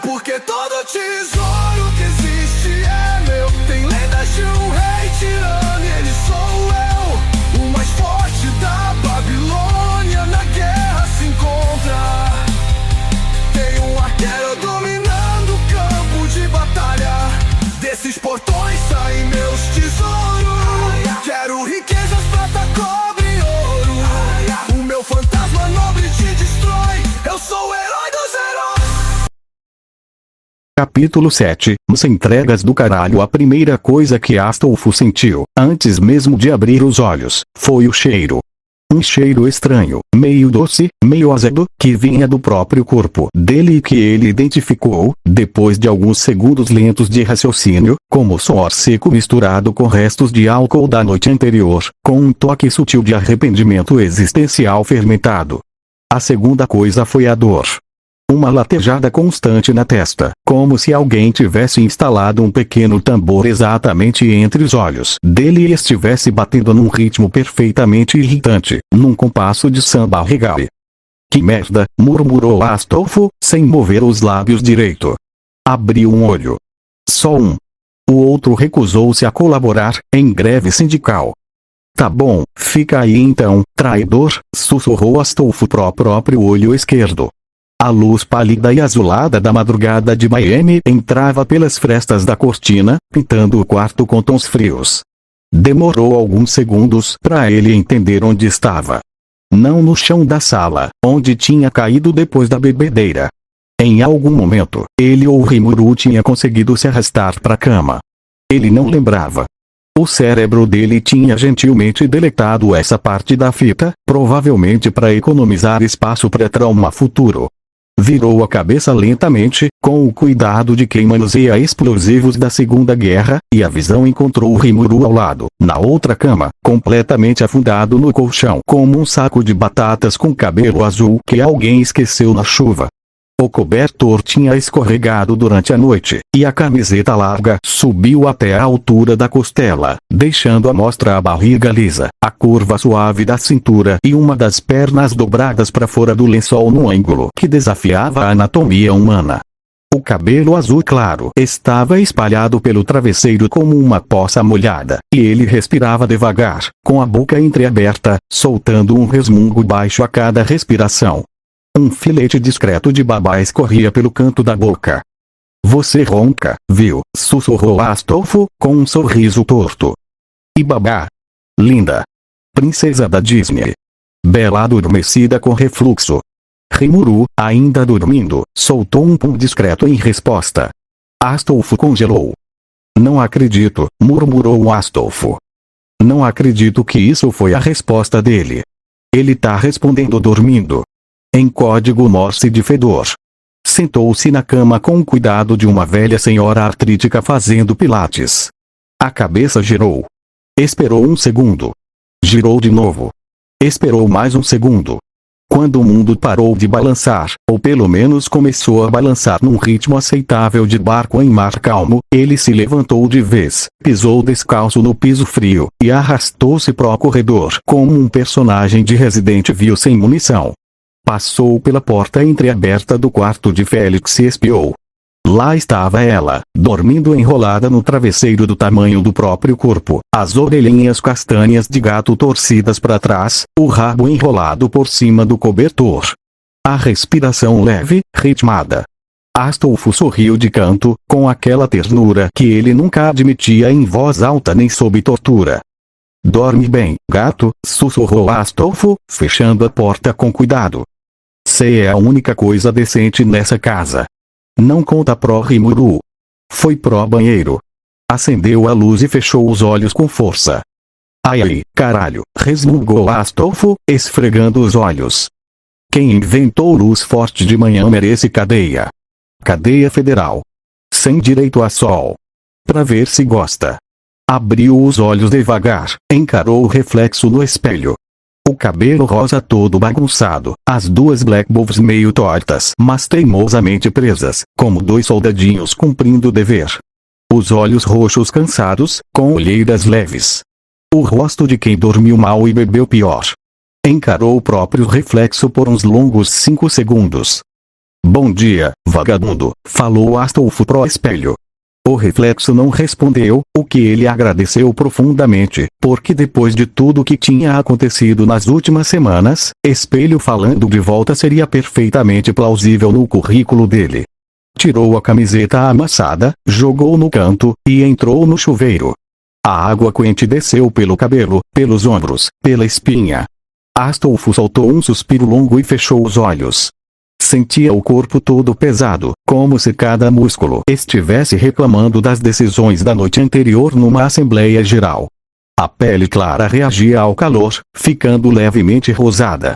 porque todo tesouro que existe é meu. Tem lendas de um rei tirano e ele sou eu. O mais forte da Babilônia na guerra se encontra. Tem um arqueiro dominando o campo de batalha. Desses portões saem meus tesouros. Quero riquezas, prata, cobre e ouro. O meu fantasma nobre te destrói. Eu sou o herói dos heróis. Capítulo 7. Sem entregas do caralho. A primeira coisa que Astolfo sentiu, antes mesmo de abrir os olhos, foi o cheiro. Um cheiro estranho, meio doce, meio azedo, que vinha do próprio corpo dele e que ele identificou, depois de alguns segundos lentos de raciocínio, como suor seco misturado com restos de álcool da noite anterior, com um toque sutil de arrependimento existencial fermentado. A segunda coisa foi a dor. Uma latejada constante na testa, como se alguém tivesse instalado um pequeno tambor exatamente entre os olhos dele e estivesse batendo num ritmo perfeitamente irritante, num compasso de samba reggae. Que merda, murmurou Astolfo, sem mover os lábios direito. Abriu um olho. Só um. O outro recusou-se a colaborar, em greve sindical. Tá bom, fica aí então, traidor, sussurrou Astolfo pro próprio olho esquerdo. A luz pálida e azulada da madrugada de Miami entrava pelas frestas da cortina, pintando o quarto com tons frios. Demorou alguns segundos para ele entender onde estava. Não no chão da sala, onde tinha caído depois da bebedeira. Em algum momento, ele ou Rimuru tinha conseguido se arrastar para a cama. Ele não lembrava. O cérebro dele tinha gentilmente deletado essa parte da fita, provavelmente para economizar espaço para trauma futuro. Virou a cabeça lentamente, com o cuidado de quem manuseia explosivos da Segunda Guerra, e a visão encontrou o Rimuru ao lado, na outra cama, completamente afundado no colchão como um saco de batatas com cabelo azul que alguém esqueceu na chuva. O cobertor tinha escorregado durante a noite, e a camiseta larga subiu até a altura da costela, deixando à mostra a barriga lisa, a curva suave da cintura e uma das pernas dobradas para fora do lençol no ângulo que desafiava a anatomia humana. O cabelo azul claro estava espalhado pelo travesseiro como uma poça molhada, e ele respirava devagar, com a boca entreaberta, soltando um resmungo baixo a cada respiração. Um filete discreto de baba escorria pelo canto da boca. Você ronca, viu? Sussurrou Astolfo, com um sorriso torto. E babá? Linda. Princesa da Disney. Bela adormecida com refluxo. Rimuru, ainda dormindo, soltou um pum discreto em resposta. Astolfo congelou. Não acredito, murmurou Astolfo. Não acredito que isso foi a resposta dele. Ele tá respondendo dormindo. Em código Morse de fedor. Sentou-se na cama com o cuidado de uma velha senhora artrítica fazendo pilates. A cabeça girou. Esperou um segundo. Girou de novo. Esperou mais um segundo. Quando o mundo parou de balançar, ou pelo menos começou a balançar num ritmo aceitável de barco em mar calmo, ele se levantou de vez, pisou descalço no piso frio, e arrastou-se pro corredor como um personagem de Resident Evil sem munição. Passou pela porta entreaberta do quarto de Félix e espiou. Lá estava ela, dormindo enrolada no travesseiro do tamanho do próprio corpo, as orelhinhas castanhas de gato torcidas para trás, o rabo enrolado por cima do cobertor. A respiração leve, ritmada. Astolfo sorriu de canto, com aquela ternura que ele nunca admitia em voz alta nem sob tortura. Dorme bem, gato, sussurrou Astolfo, fechando a porta com cuidado. Cê é a única coisa decente nessa casa. Não conta pro Rimuru. Foi pro banheiro. Acendeu a luz e fechou os olhos com força. Ai, caralho, resmungou Astolfo, esfregando os olhos. Quem inventou luz forte de manhã merece cadeia. Cadeia federal. Sem direito a sol. Pra ver se gosta. Abriu os olhos devagar, encarou o reflexo no espelho. O cabelo rosa todo bagunçado, as duas Black Bulls meio tortas, mas teimosamente presas, como dois soldadinhos cumprindo o dever. Os olhos roxos cansados, com olheiras leves. O rosto de quem dormiu mal e bebeu pior. Encarou o próprio reflexo por uns longos 5 segundos. Bom dia, vagabundo, falou Astolfo pro espelho. O reflexo não respondeu, o que ele agradeceu profundamente, porque depois de tudo que tinha acontecido nas últimas semanas, espelho falando de volta seria perfeitamente plausível no currículo dele. Tirou a camiseta amassada, jogou no canto, e entrou no chuveiro. A água quente desceu pelo cabelo, pelos ombros, pela espinha. Astolfo soltou um suspiro longo e fechou os olhos. Sentia o corpo todo pesado, como se cada músculo estivesse reclamando das decisões da noite anterior numa assembleia geral. A pele clara reagia ao calor, ficando levemente rosada.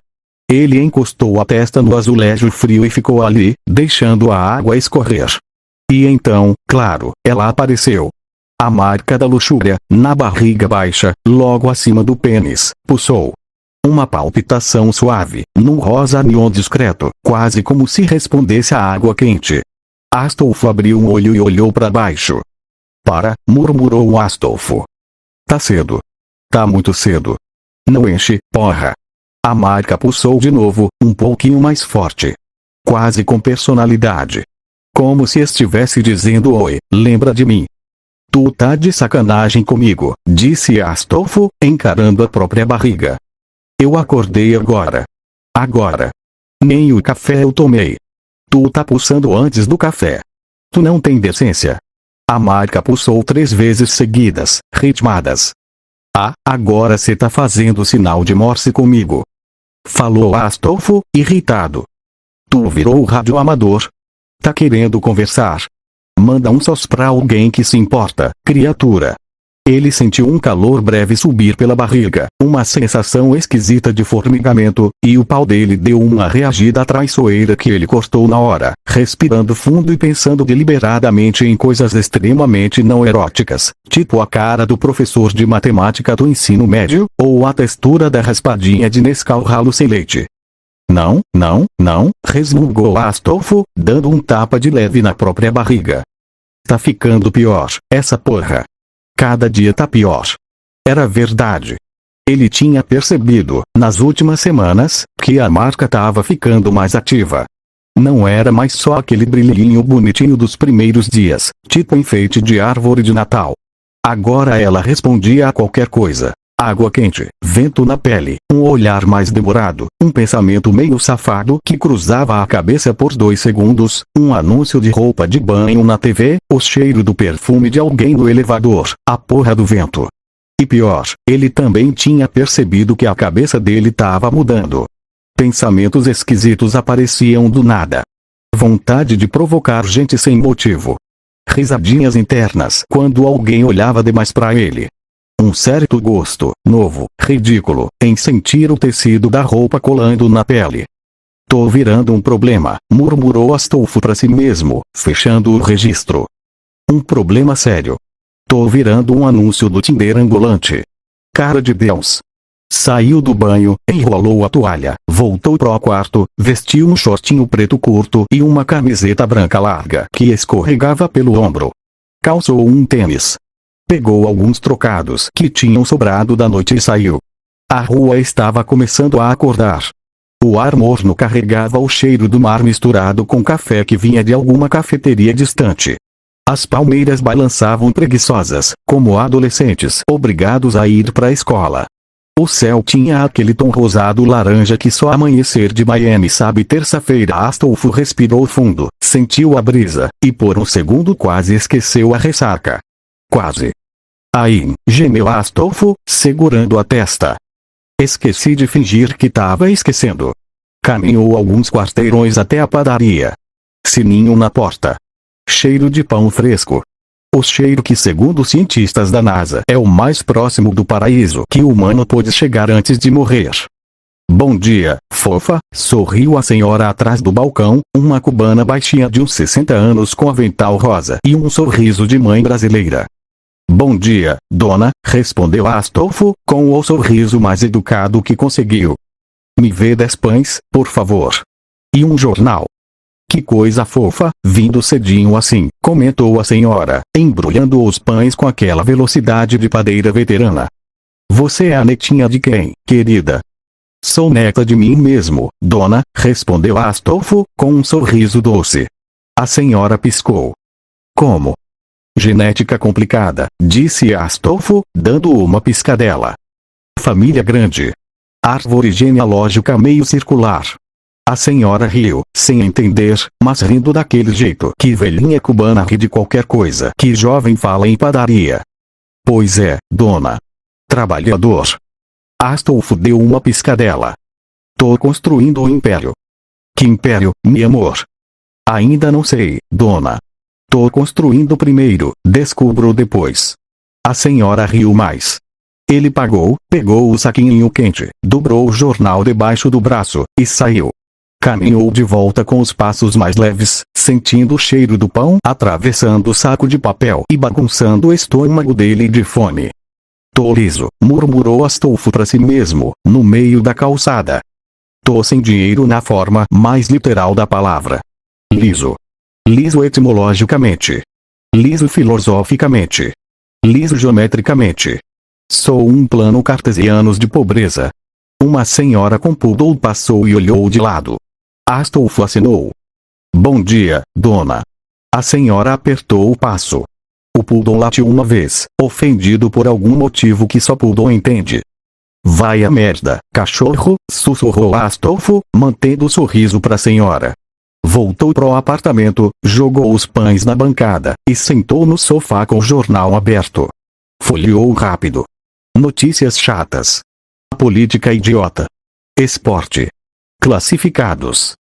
Ele encostou a testa no azulejo frio e ficou ali, deixando a água escorrer. E então, claro, ela apareceu. A marca da luxúria, na barriga baixa, logo acima do pênis, pulsou. Uma palpitação suave, num rosa neon discreto, quase como se respondesse à água quente. Astolfo abriu um olho e olhou para baixo. Murmurou Astolfo. Tá cedo. Tá muito cedo. Não enche, porra. A marca pulsou de novo, um pouquinho mais forte. Quase com personalidade. Como se estivesse dizendo oi, lembra de mim. Tu tá de sacanagem comigo, disse Astolfo, encarando a própria barriga. Eu acordei agora. Agora. Nem o café eu tomei. Tu tá pulsando antes do café. Tu não tem decência. A marca pulsou 3 vezes seguidas, ritmadas. Ah, agora cê tá fazendo sinal de Morse comigo. Falou Astolfo, irritado. Tu virou radioamador? Tá querendo conversar? Manda um sós pra alguém que se importa, criatura. Ele sentiu um calor breve subir pela barriga, uma sensação esquisita de formigamento, e o pau dele deu uma reagida traiçoeira que ele cortou na hora, respirando fundo e pensando deliberadamente em coisas extremamente não eróticas, tipo a cara do professor de matemática do ensino médio, ou a textura da raspadinha de Nescau ralo sem leite. Não, resmungou Astolfo, dando um tapa de leve na própria barriga. Tá ficando pior, essa porra. Cada dia tá pior. Era verdade. Ele tinha percebido, nas últimas semanas, que a marca tava ficando mais ativa. Não era mais só aquele brilhinho bonitinho dos primeiros dias, tipo enfeite de árvore de Natal. Agora ela respondia a qualquer coisa. Água quente, vento na pele, um olhar mais demorado, um pensamento meio safado que cruzava a cabeça por 2 segundos, um anúncio de roupa de banho na TV, o cheiro do perfume de alguém no elevador, a porra do vento. E pior, ele também tinha percebido que a cabeça dele tava mudando. Pensamentos esquisitos apareciam do nada. Vontade de provocar gente sem motivo. Risadinhas internas quando alguém olhava demais pra ele. Um certo gosto, novo, ridículo, em sentir o tecido da roupa colando na pele. Tô virando um problema, murmurou Astolfo pra si mesmo, fechando o registro. Um problema sério. Tô virando um anúncio do Tinder ambulante. Cara de Deus. Saiu do banho, enrolou a toalha, voltou pro quarto, vestiu um shortinho preto curto e uma camiseta branca larga que escorregava pelo ombro. Calçou um tênis. Pegou alguns trocados que tinham sobrado da noite e saiu. A rua estava começando a acordar. O ar morno carregava o cheiro do mar misturado com café que vinha de alguma cafeteria distante. As palmeiras balançavam preguiçosas, como adolescentes obrigados a ir para a escola. O céu tinha aquele tom rosado laranja que só amanhecer de Miami sabe. Terça-feira. Astolfo respirou fundo, sentiu a brisa, e por um segundo quase esqueceu a ressaca. Quase. Aí, gemeu Astolfo, segurando a testa. Esqueci de fingir que tava esquecendo. Caminhou alguns quarteirões até a padaria. Sininho na porta. Cheiro de pão fresco. O cheiro que, segundo os cientistas da NASA, é o mais próximo do paraíso que o humano pôde chegar antes de morrer. Bom dia, fofa, sorriu a senhora atrás do balcão, uma cubana baixinha de uns 60 anos com avental rosa e um sorriso de mãe brasileira. Bom dia, dona, respondeu Astolfo, com o sorriso mais educado que conseguiu. Me vê 10 pães, por favor. E um jornal. Que coisa fofa, vindo cedinho assim, comentou a senhora, embrulhando os pães com aquela velocidade de padeira veterana. Você é a netinha de quem, querida? Sou neta de mim mesmo, dona, respondeu Astolfo, com um sorriso doce. A senhora piscou. Como? Genética complicada, disse Astolfo, dando uma piscadela. Família grande. Árvore genealógica meio circular. A senhora riu, sem entender, mas rindo daquele jeito que velhinha cubana ri de qualquer coisa que jovem fala em padaria. Pois é, dona. Trabalhador. Astolfo deu uma piscadela. Tô construindo um império. Que império, meu amor? Ainda não sei, dona. Tô construindo primeiro, descubro depois. A senhora riu mais. Ele pegou o saquinho quente, dobrou o jornal debaixo do braço, e saiu. Caminhou de volta com os passos mais leves, sentindo o cheiro do pão atravessando o saco de papel e bagunçando o estômago dele de fome. Tô liso, murmurou Astolfo para si mesmo, no meio da calçada. Tô sem dinheiro na forma mais literal da palavra. Liso. Liso etimologicamente. Liso filosoficamente. Liso geometricamente. Sou um plano cartesiano de pobreza. Uma senhora com poodle passou e olhou de lado. Astolfo assinou. Bom dia, dona. A senhora apertou o passo. O poodle latiu uma vez, ofendido por algum motivo que só poodle entende. Vai a merda, cachorro, sussurrou Astolfo, mantendo o sorriso para a senhora. Voltou pro apartamento, jogou os pães na bancada, e sentou no sofá com o jornal aberto. Folheou rápido. Notícias chatas. Política idiota. Esporte. Classificados.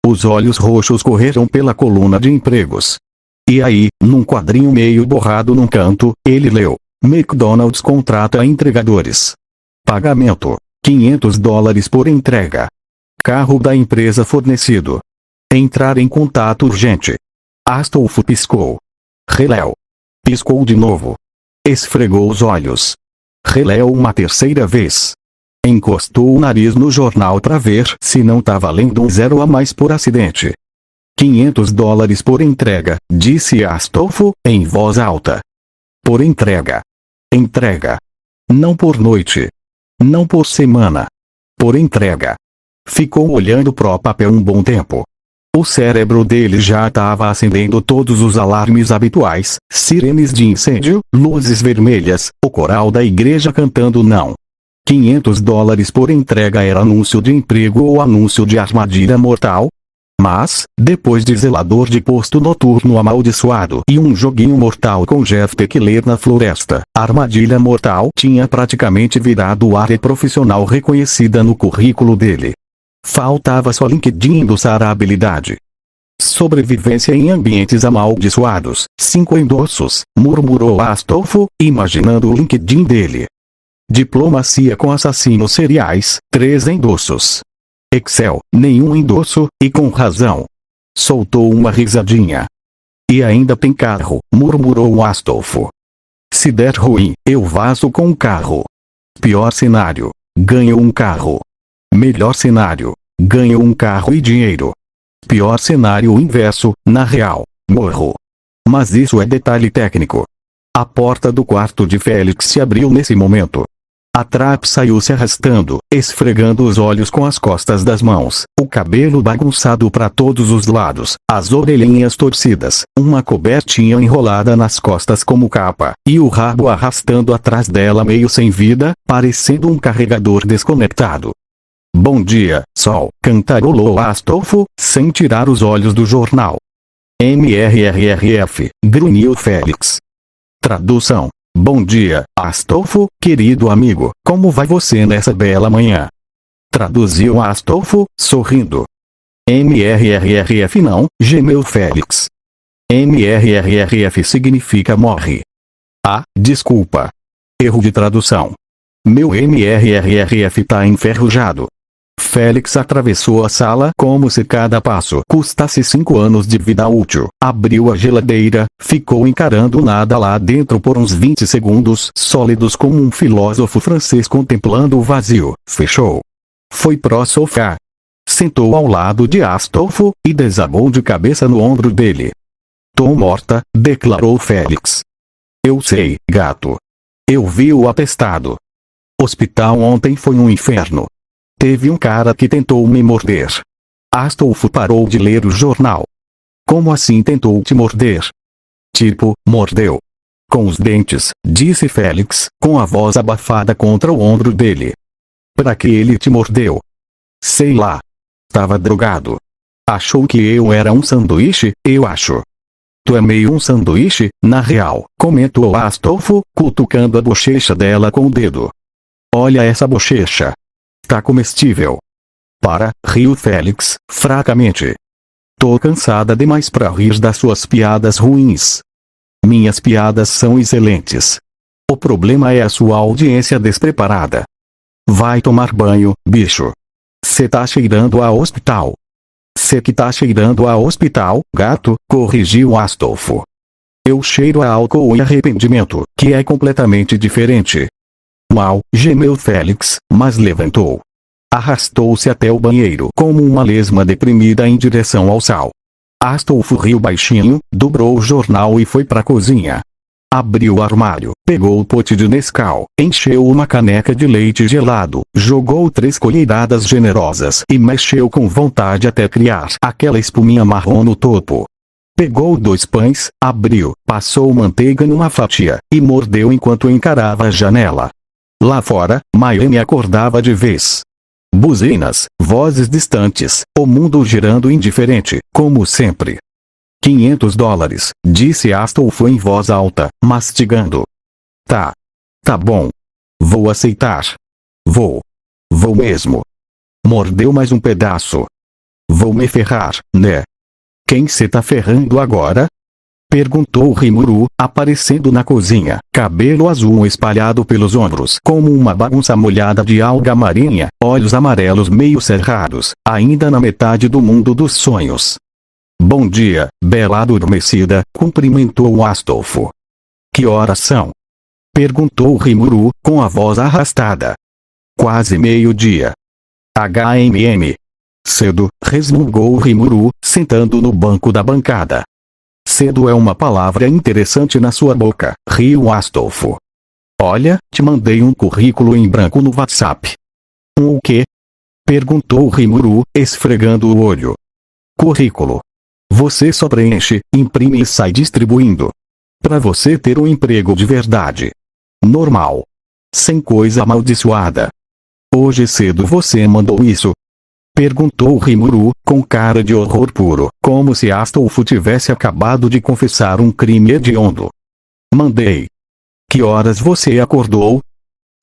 Os olhos roxos correram pela coluna de empregos. E aí, num quadrinho meio borrado num canto, ele leu: McDonald's contrata entregadores. Pagamento: $500 por entrega. Carro da empresa fornecido. Entrar em contato urgente. Astolfo piscou. Reléu. Piscou de novo. Esfregou os olhos. Reléu uma terceira vez. Encostou o nariz no jornal para ver se não estava lendo um zero a mais por acidente. $500 por entrega, disse Astolfo, em voz alta. Por entrega. Entrega. Não por noite. Não por semana. Por entrega. Ficou olhando pro papel um bom tempo. O cérebro dele já estava acendendo todos os alarmes habituais, sirenes de incêndio, luzes vermelhas, o coral da igreja cantando não. $500 por entrega era anúncio de emprego ou anúncio de armadilha mortal? Mas, depois de zelador de posto noturno amaldiçoado e um joguinho mortal com Jeff Tequila na floresta, a armadilha mortal tinha praticamente virado área profissional reconhecida no currículo dele. Faltava só LinkedIn endossar a habilidade. Sobrevivência em ambientes amaldiçoados, 5 endossos, murmurou Astolfo, imaginando o LinkedIn dele. Diplomacia com assassinos seriais, 3 endossos. Excel, nenhum endosso, e com razão. Soltou uma risadinha. E ainda tem carro, murmurou Astolfo. Se der ruim, eu vazo com o carro. Pior cenário, ganho um carro. Melhor cenário, ganho um carro e dinheiro. Pior cenário inverso, na real, morro. Mas isso é detalhe técnico. A porta do quarto de Félix se abriu nesse momento. A Trap saiu se arrastando, esfregando os olhos com as costas das mãos, o cabelo bagunçado para todos os lados, as orelhinhas torcidas, uma cobertinha enrolada nas costas como capa, e o rabo arrastando atrás dela meio sem vida, parecendo um carregador desconectado. Bom dia, sol, cantarolou Astolfo, sem tirar os olhos do jornal. MRRRF, grunhiu Félix. Tradução. Bom dia, Astolfo, querido amigo, como vai você nessa bela manhã? Traduziu Astolfo, sorrindo. MRRRF não, gemeu Félix. MRRRF significa morre. Ah, desculpa. Erro de tradução. Meu MRRRF tá enferrujado. Félix atravessou a sala como se cada passo custasse 5 anos de vida útil. Abriu a geladeira, ficou encarando nada lá dentro por uns 20 segundos sólidos como um filósofo francês contemplando o vazio. Fechou. Foi pro sofá. Sentou ao lado de Astolfo, e desabou de cabeça no ombro dele. Tô morta, declarou Félix. Eu sei, gato. Eu vi o atestado. Hospital ontem foi um inferno. Teve um cara que tentou me morder. Astolfo parou de ler o jornal. Como assim tentou te morder? Tipo, mordeu. Com os dentes, disse Félix, com a voz abafada contra o ombro dele. Pra que ele te mordeu? Sei lá. Tava drogado. Achou que eu era um sanduíche, eu acho. Tu é meio um sanduíche, na real, comentou Astolfo, cutucando a bochecha dela com o dedo. Olha essa bochecha. Tá comestível. Para, riu Félix, fracamente. Tô cansada demais pra rir das suas piadas ruins. Minhas piadas são excelentes. O problema é a sua audiência despreparada. Vai tomar banho, bicho. Cê tá cheirando a hospital. Cê que tá cheirando a hospital, gato, corrigiu Astolfo. Eu cheiro a álcool e arrependimento, que é completamente diferente. Uau, gemeu Félix, mas levantou. Arrastou-se até o banheiro como uma lesma deprimida em direção ao sal. Astolfo riu baixinho, dobrou o jornal e foi pra cozinha. Abriu o armário, pegou o pote de Nescau, encheu uma caneca de leite gelado, jogou 3 colheradas generosas e mexeu com vontade até criar aquela espuminha marrom no topo. Pegou 2 pães, abriu, passou manteiga numa fatia, e mordeu enquanto encarava a janela. Lá fora, Miami acordava de vez. Buzinas, vozes distantes, o mundo girando indiferente, como sempre. $500, disse Astolfo em voz alta, mastigando. Tá. Tá bom. Vou aceitar. Vou mesmo. Mordeu mais um pedaço. Vou me ferrar, né? Quem cê tá ferrando agora? Perguntou Rimuru, aparecendo na cozinha, cabelo azul espalhado pelos ombros como uma bagunça molhada de alga marinha, olhos amarelos meio cerrados, ainda na metade do mundo dos sonhos. Bom dia, bela adormecida, cumprimentou Astolfo. Que horas são? Perguntou Rimuru, com a voz arrastada. Quase meio-dia. Cedo, resmungou Rimuru, sentando no banco da bancada. Cedo é uma palavra interessante na sua boca, riu Astolfo. Olha, te mandei um currículo em branco no WhatsApp. O quê? Perguntou Rimuru, esfregando o olho. Currículo. Você só preenche, imprime e sai distribuindo. Pra você ter um emprego de verdade. Normal. Sem coisa amaldiçoada. Hoje cedo você mandou isso? Perguntou Rimuru, com cara de horror puro, como se Astolfo tivesse acabado de confessar um crime hediondo. Mandei. Que horas você acordou?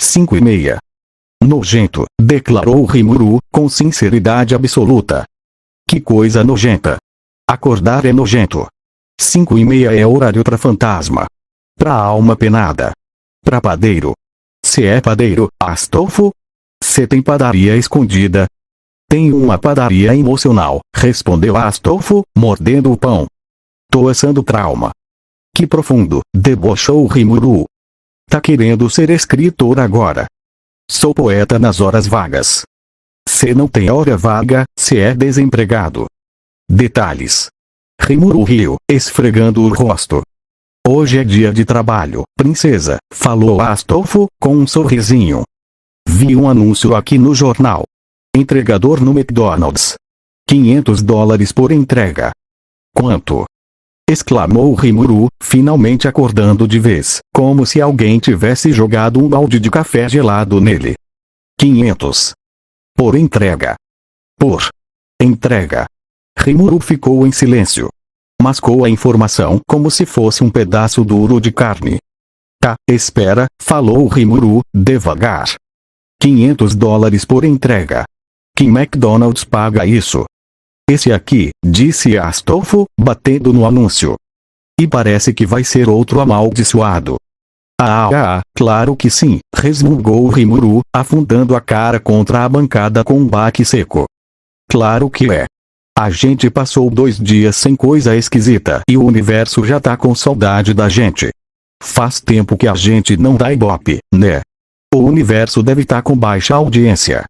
5:30. Nojento, declarou Rimuru, com sinceridade absoluta. Que coisa nojenta. Acordar é nojento. 5:30 é horário pra fantasma. Pra alma penada. Pra padeiro. Se é padeiro, Astolfo? Cê tem padaria escondida? Tenho uma padaria emocional, respondeu Astolfo, mordendo o pão. Tô assando trauma. Que profundo, debochou Rimuru. Tá querendo ser escritor agora? Sou poeta nas horas vagas. Cê não tem hora vaga, cê é desempregado. Detalhes. Rimuru riu, esfregando o rosto. Hoje é dia de trabalho, princesa, falou Astolfo, com um sorrisinho. Vi um anúncio aqui no jornal. Entregador no McDonald's. $500 por entrega. Quanto? Exclamou Rimuru, finalmente acordando de vez, como se alguém tivesse jogado um balde de café gelado nele. 500. Por entrega. Por entrega. Rimuru ficou em silêncio. Mascou a informação como se fosse um pedaço duro de carne. Tá, espera, falou Rimuru, devagar. $500 por entrega. Que McDonald's paga isso? Esse aqui, disse Astolfo, batendo no anúncio. E parece que vai ser outro amaldiçoado. Claro que sim, resmungou Rimuru, afundando a cara contra a bancada com um baque seco. Claro que é. A gente passou 2 dias sem coisa esquisita e o universo já tá com saudade da gente. Faz tempo que a gente não dá ibope, né? O universo deve tá com baixa audiência.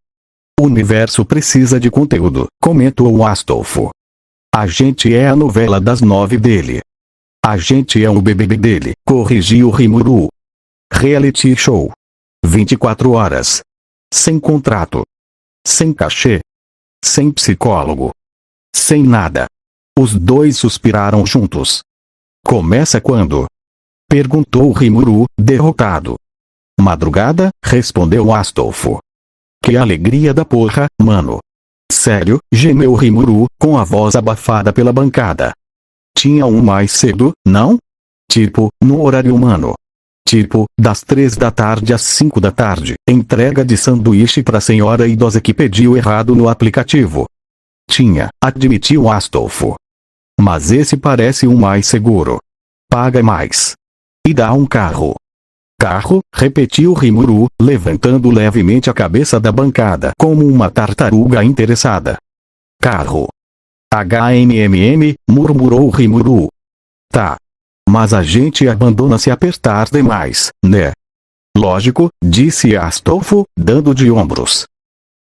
O universo precisa de conteúdo, comentou Astolfo. A gente é a novela das 9 dele. A gente é o BBB dele, corrigiu Rimuru. Reality show. 24 horas. Sem contrato. Sem cachê. Sem psicólogo. Sem nada. Os dois suspiraram juntos. Começa quando? Perguntou Rimuru, derrotado. Madrugada, respondeu Astolfo. Que alegria da porra, mano. Sério, gemeu Rimuru, com a voz abafada pela bancada. Tinha um mais cedo, não? Tipo, no horário humano. Tipo, das 3 da tarde às 5 da tarde, entrega de sanduíche pra senhora idosa que pediu errado no aplicativo. Tinha, admitiu Astolfo. Mas esse parece um mais seguro. Paga mais. E dá um carro. Carro, repetiu Rimuru, levantando levemente a cabeça da bancada como uma tartaruga interessada. Carro. Murmurou Rimuru. Tá. Mas a gente abandona se apertar demais, né? Lógico, disse Astolfo, dando de ombros.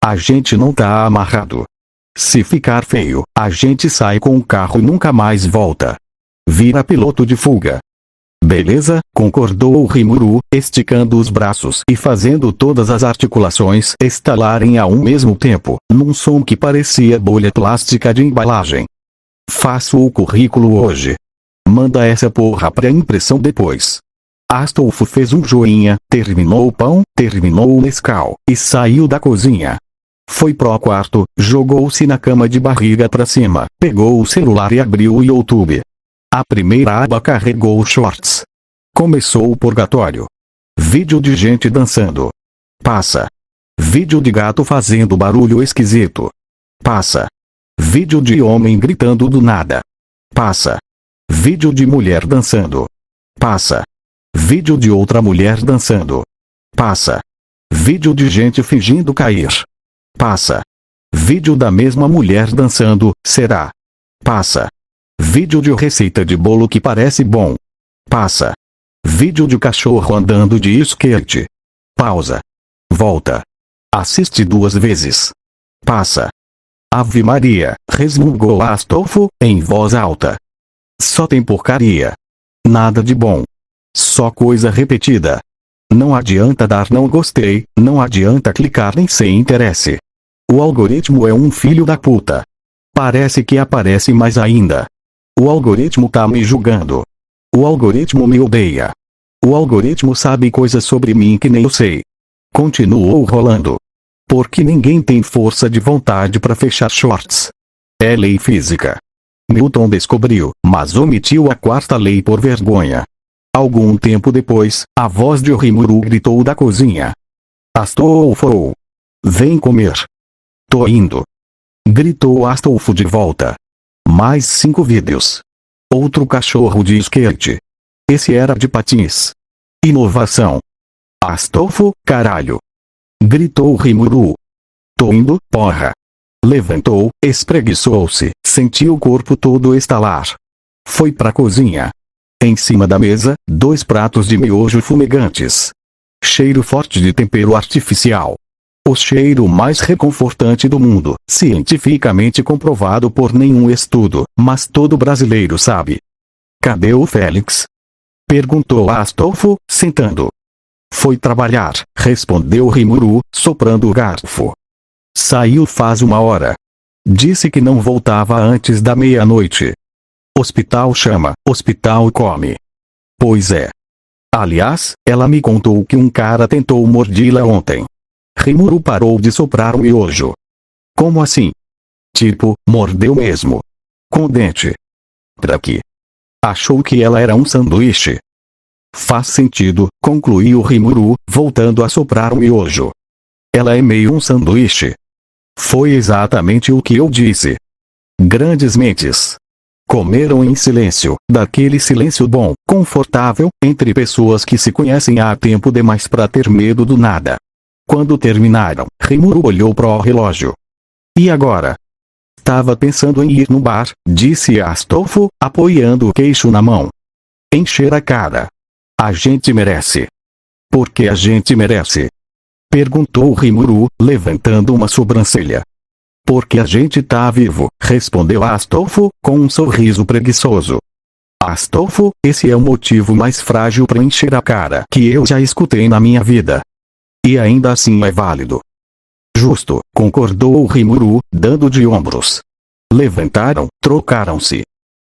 A gente não tá amarrado. Se ficar feio, a gente sai com o carro e nunca mais volta. Vira piloto de fuga. Beleza, concordou Rimuru, esticando os braços e fazendo todas as articulações estalarem a um mesmo tempo, num som que parecia bolha plástica de embalagem. Faço o currículo hoje. Manda essa porra pra impressão depois. Astolfo fez um joinha, terminou o pão, terminou o Nescau, e saiu da cozinha. Foi pro quarto, jogou-se na cama de barriga pra cima, pegou o celular e abriu o YouTube. A primeira aba carregou shorts. Começou o purgatório. Vídeo de gente dançando. Passa. Vídeo de gato fazendo barulho esquisito. Passa. Vídeo de homem gritando do nada. Passa. Vídeo de mulher dançando. Passa. Vídeo de outra mulher dançando. Passa. Vídeo de gente fingindo cair. Passa. Vídeo da mesma mulher dançando, será? Passa. Vídeo de receita de bolo que parece bom. Passa. Vídeo de cachorro andando de skate. Pausa. Volta. Assiste 2 vezes. Passa. Ave Maria, resmungou Astolfo, em voz alta. Só tem porcaria. Nada de bom. Só coisa repetida. Não adianta dar não gostei, não adianta clicar nem sem interesse. O algoritmo é um filho da puta. Parece que aparece mais ainda. O algoritmo tá me julgando. O algoritmo me odeia. O algoritmo sabe coisas sobre mim que nem eu sei. Continuou rolando. Porque ninguém tem força de vontade para fechar shorts. É lei física. Newton descobriu, mas omitiu a 4ª lei por vergonha. Algum tempo depois, a voz de Rimuru gritou da cozinha. Astolfo! Vem comer. Tô indo. Gritou Astolfo de volta. Mais 5 vídeos. Outro cachorro de skate. Esse era de patins. Inovação. Astolfo, caralho. Gritou Rimuru. Tô indo, porra. Levantou, espreguiçou-se, sentiu o corpo todo estalar. Foi pra cozinha. Em cima da mesa, 2 pratos de miojo fumegantes. Cheiro forte de tempero artificial. O cheiro mais reconfortante do mundo, cientificamente comprovado por nenhum estudo, mas todo brasileiro sabe. Cadê o Félix? Perguntou Astolfo, sentando. Foi trabalhar, respondeu Rimuru, soprando o garfo. Saiu faz 1 hora. Disse que não voltava antes da meia-noite. Hospital chama, hospital come. Pois é. Aliás, ela me contou que um cara tentou mordi-la ontem. Rimuru parou de soprar o miojo. Como assim? Tipo, mordeu mesmo. Com dente. Pra quê? Achou que ela era um sanduíche. Faz sentido, concluiu Rimuru, voltando a soprar o miojo. Ela é meio um sanduíche. Foi exatamente o que eu disse. Grandes mentes. Comeram em silêncio, daquele silêncio bom, confortável, entre pessoas que se conhecem há tempo demais pra ter medo do nada. Quando terminaram, Rimuru olhou pro relógio. E agora? Tava pensando em ir no bar, disse Astolfo, apoiando o queixo na mão. Encher a cara. A gente merece. Porque a gente merece? Perguntou Rimuru, levantando uma sobrancelha. Porque a gente tá vivo, respondeu Astolfo, com um sorriso preguiçoso. Astolfo, esse é o motivo mais frágil pra encher a cara que eu já escutei na minha vida. E ainda assim é válido. Justo, concordou Rimuru, dando de ombros. Levantaram, trocaram-se.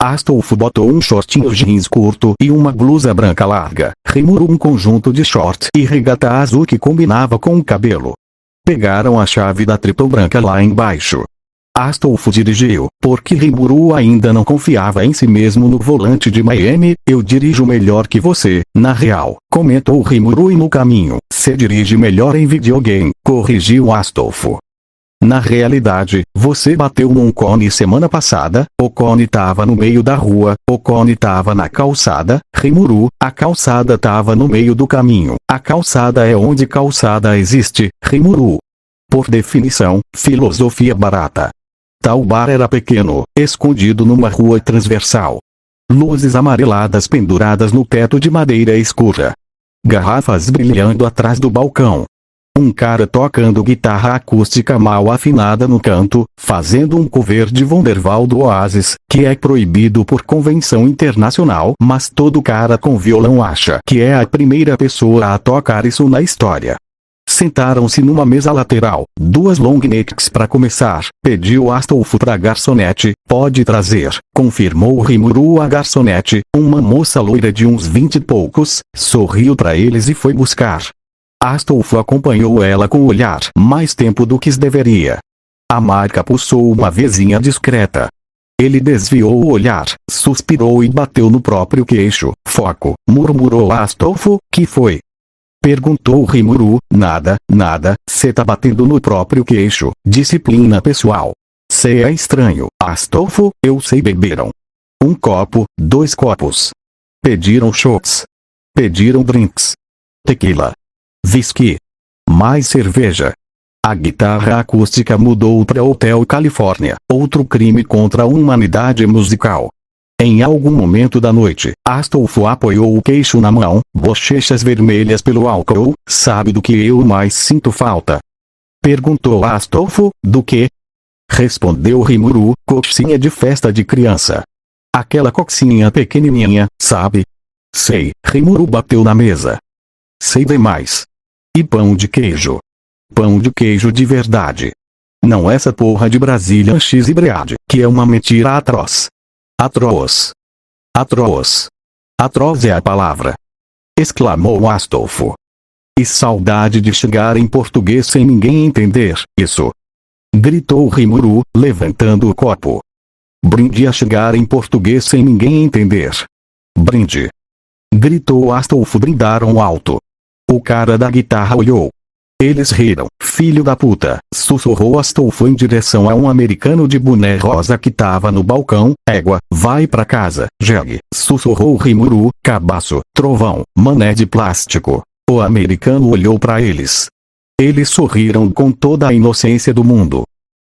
Astolfo botou um shortinho jeans curto e uma blusa branca larga, Rimuru um conjunto de short e regata azul que combinava com o cabelo. Pegaram a chave da tripla branca lá embaixo. Astolfo dirigiu, porque Rimuru ainda não confiava em si mesmo no volante de Miami. Eu dirijo melhor que você, na real, comentou Rimuru, e no caminho, você dirige melhor em videogame, corrigiu Astolfo. Na realidade, você bateu num cone semana passada, o cone tava no meio da rua, o cone tava na calçada, Rimuru, a calçada tava no meio do caminho, a calçada é onde calçada existe, Rimuru. Por definição, filosofia barata. Tal bar era pequeno, escondido numa rua transversal. Luzes amareladas penduradas no teto de madeira escura. Garrafas brilhando atrás do balcão. Um cara tocando guitarra acústica mal afinada no canto, fazendo um cover de Wonderwall do Oasis, que é proibido por convenção internacional, mas todo cara com violão acha que é a primeira pessoa a tocar isso na história. Sentaram-se numa mesa lateral, 2 long necks para começar, pediu Astolfo pra garçonete, pode trazer, confirmou Rimuru a garçonete, uma moça loira de uns 20 e poucos, sorriu pra eles e foi buscar. Astolfo acompanhou ela com o olhar mais tempo do que deveria. A marca pulsou uma vezinha discreta. Ele desviou o olhar, suspirou e bateu no próprio queixo. Foco, murmurou Astolfo, que foi? Perguntou Rimuru. Nada, cê tá batendo no próprio queixo, disciplina pessoal. Cê é estranho, Astolfo, eu sei. Beberam 1 copo, 2 copos. Pediram shots. Pediram drinks. Tequila. Whisky. Mais cerveja. A guitarra acústica mudou para Hotel Califórnia, outro crime contra a humanidade musical. Em algum momento da noite, Astolfo apoiou o queixo na mão, bochechas vermelhas pelo álcool. Sabe do que eu mais sinto falta? Perguntou Astolfo. Do que? Respondeu Rimuru. Coxinha de festa de criança. Aquela coxinha pequenininha, sabe? Sei. Rimuru bateu na mesa. Sei demais. E pão de queijo. Pão de queijo de verdade. Não essa porra de Brazilian cheese-bread, que é uma mentira atroz. Atroz. Atroz. Atroz é a palavra. Exclamou Astolfo. E saudade de chegar em português sem ninguém entender isso. Gritou Rimuru, levantando o copo. Brinde a chegar em português sem ninguém entender. Brinde. Gritou Astolfo. Brindaram alto. O cara da guitarra olhou. Eles riram. Filho da puta, sussurrou Astolfo em direção a um americano de boné rosa que tava no balcão. Égua, vai pra casa, jegue, sussurrou Rimuru. Cabaço, trovão, mané de plástico. O americano olhou pra eles. Eles sorriram com toda a inocência do mundo.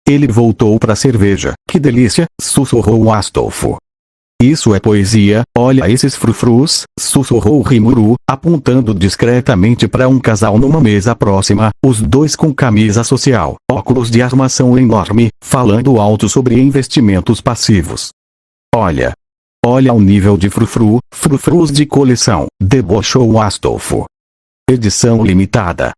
Ele voltou pra cerveja. Que delícia, sussurrou Astolfo. Isso é poesia, olha esses frufrus, sussurrou Rimuru, apontando discretamente para um casal numa mesa próxima, os dois com camisa social, óculos de armação enorme, falando alto sobre investimentos passivos. Olha o nível de frufrus de coleção, debochou Astolfo. Edição limitada.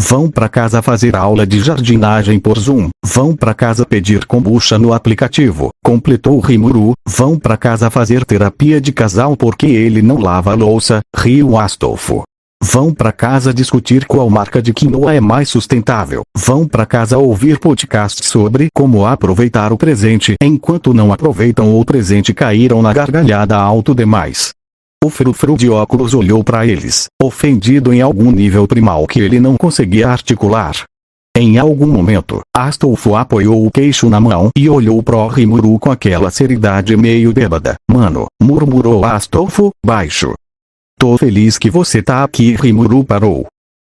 Vão pra casa fazer aula de jardinagem por Zoom. Vão pra casa pedir kombucha no aplicativo, completou Rimuru. Vão pra casa fazer terapia de casal porque ele não lava a louça, riu Astolfo. Vão pra casa discutir qual marca de quinoa é mais sustentável. Vão pra casa ouvir podcasts sobre como aproveitar o presente enquanto não aproveitam o presente. Caíram na gargalhada alto demais. O frufru de óculos olhou para eles, ofendido em algum nível primal que ele não conseguia articular. Em algum momento, Astolfo apoiou o queixo na mão e olhou pro Rimuru com aquela seriedade meio bêbada. Mano, murmurou Astolfo, baixo. Tô feliz que você tá aqui. Rimuru parou.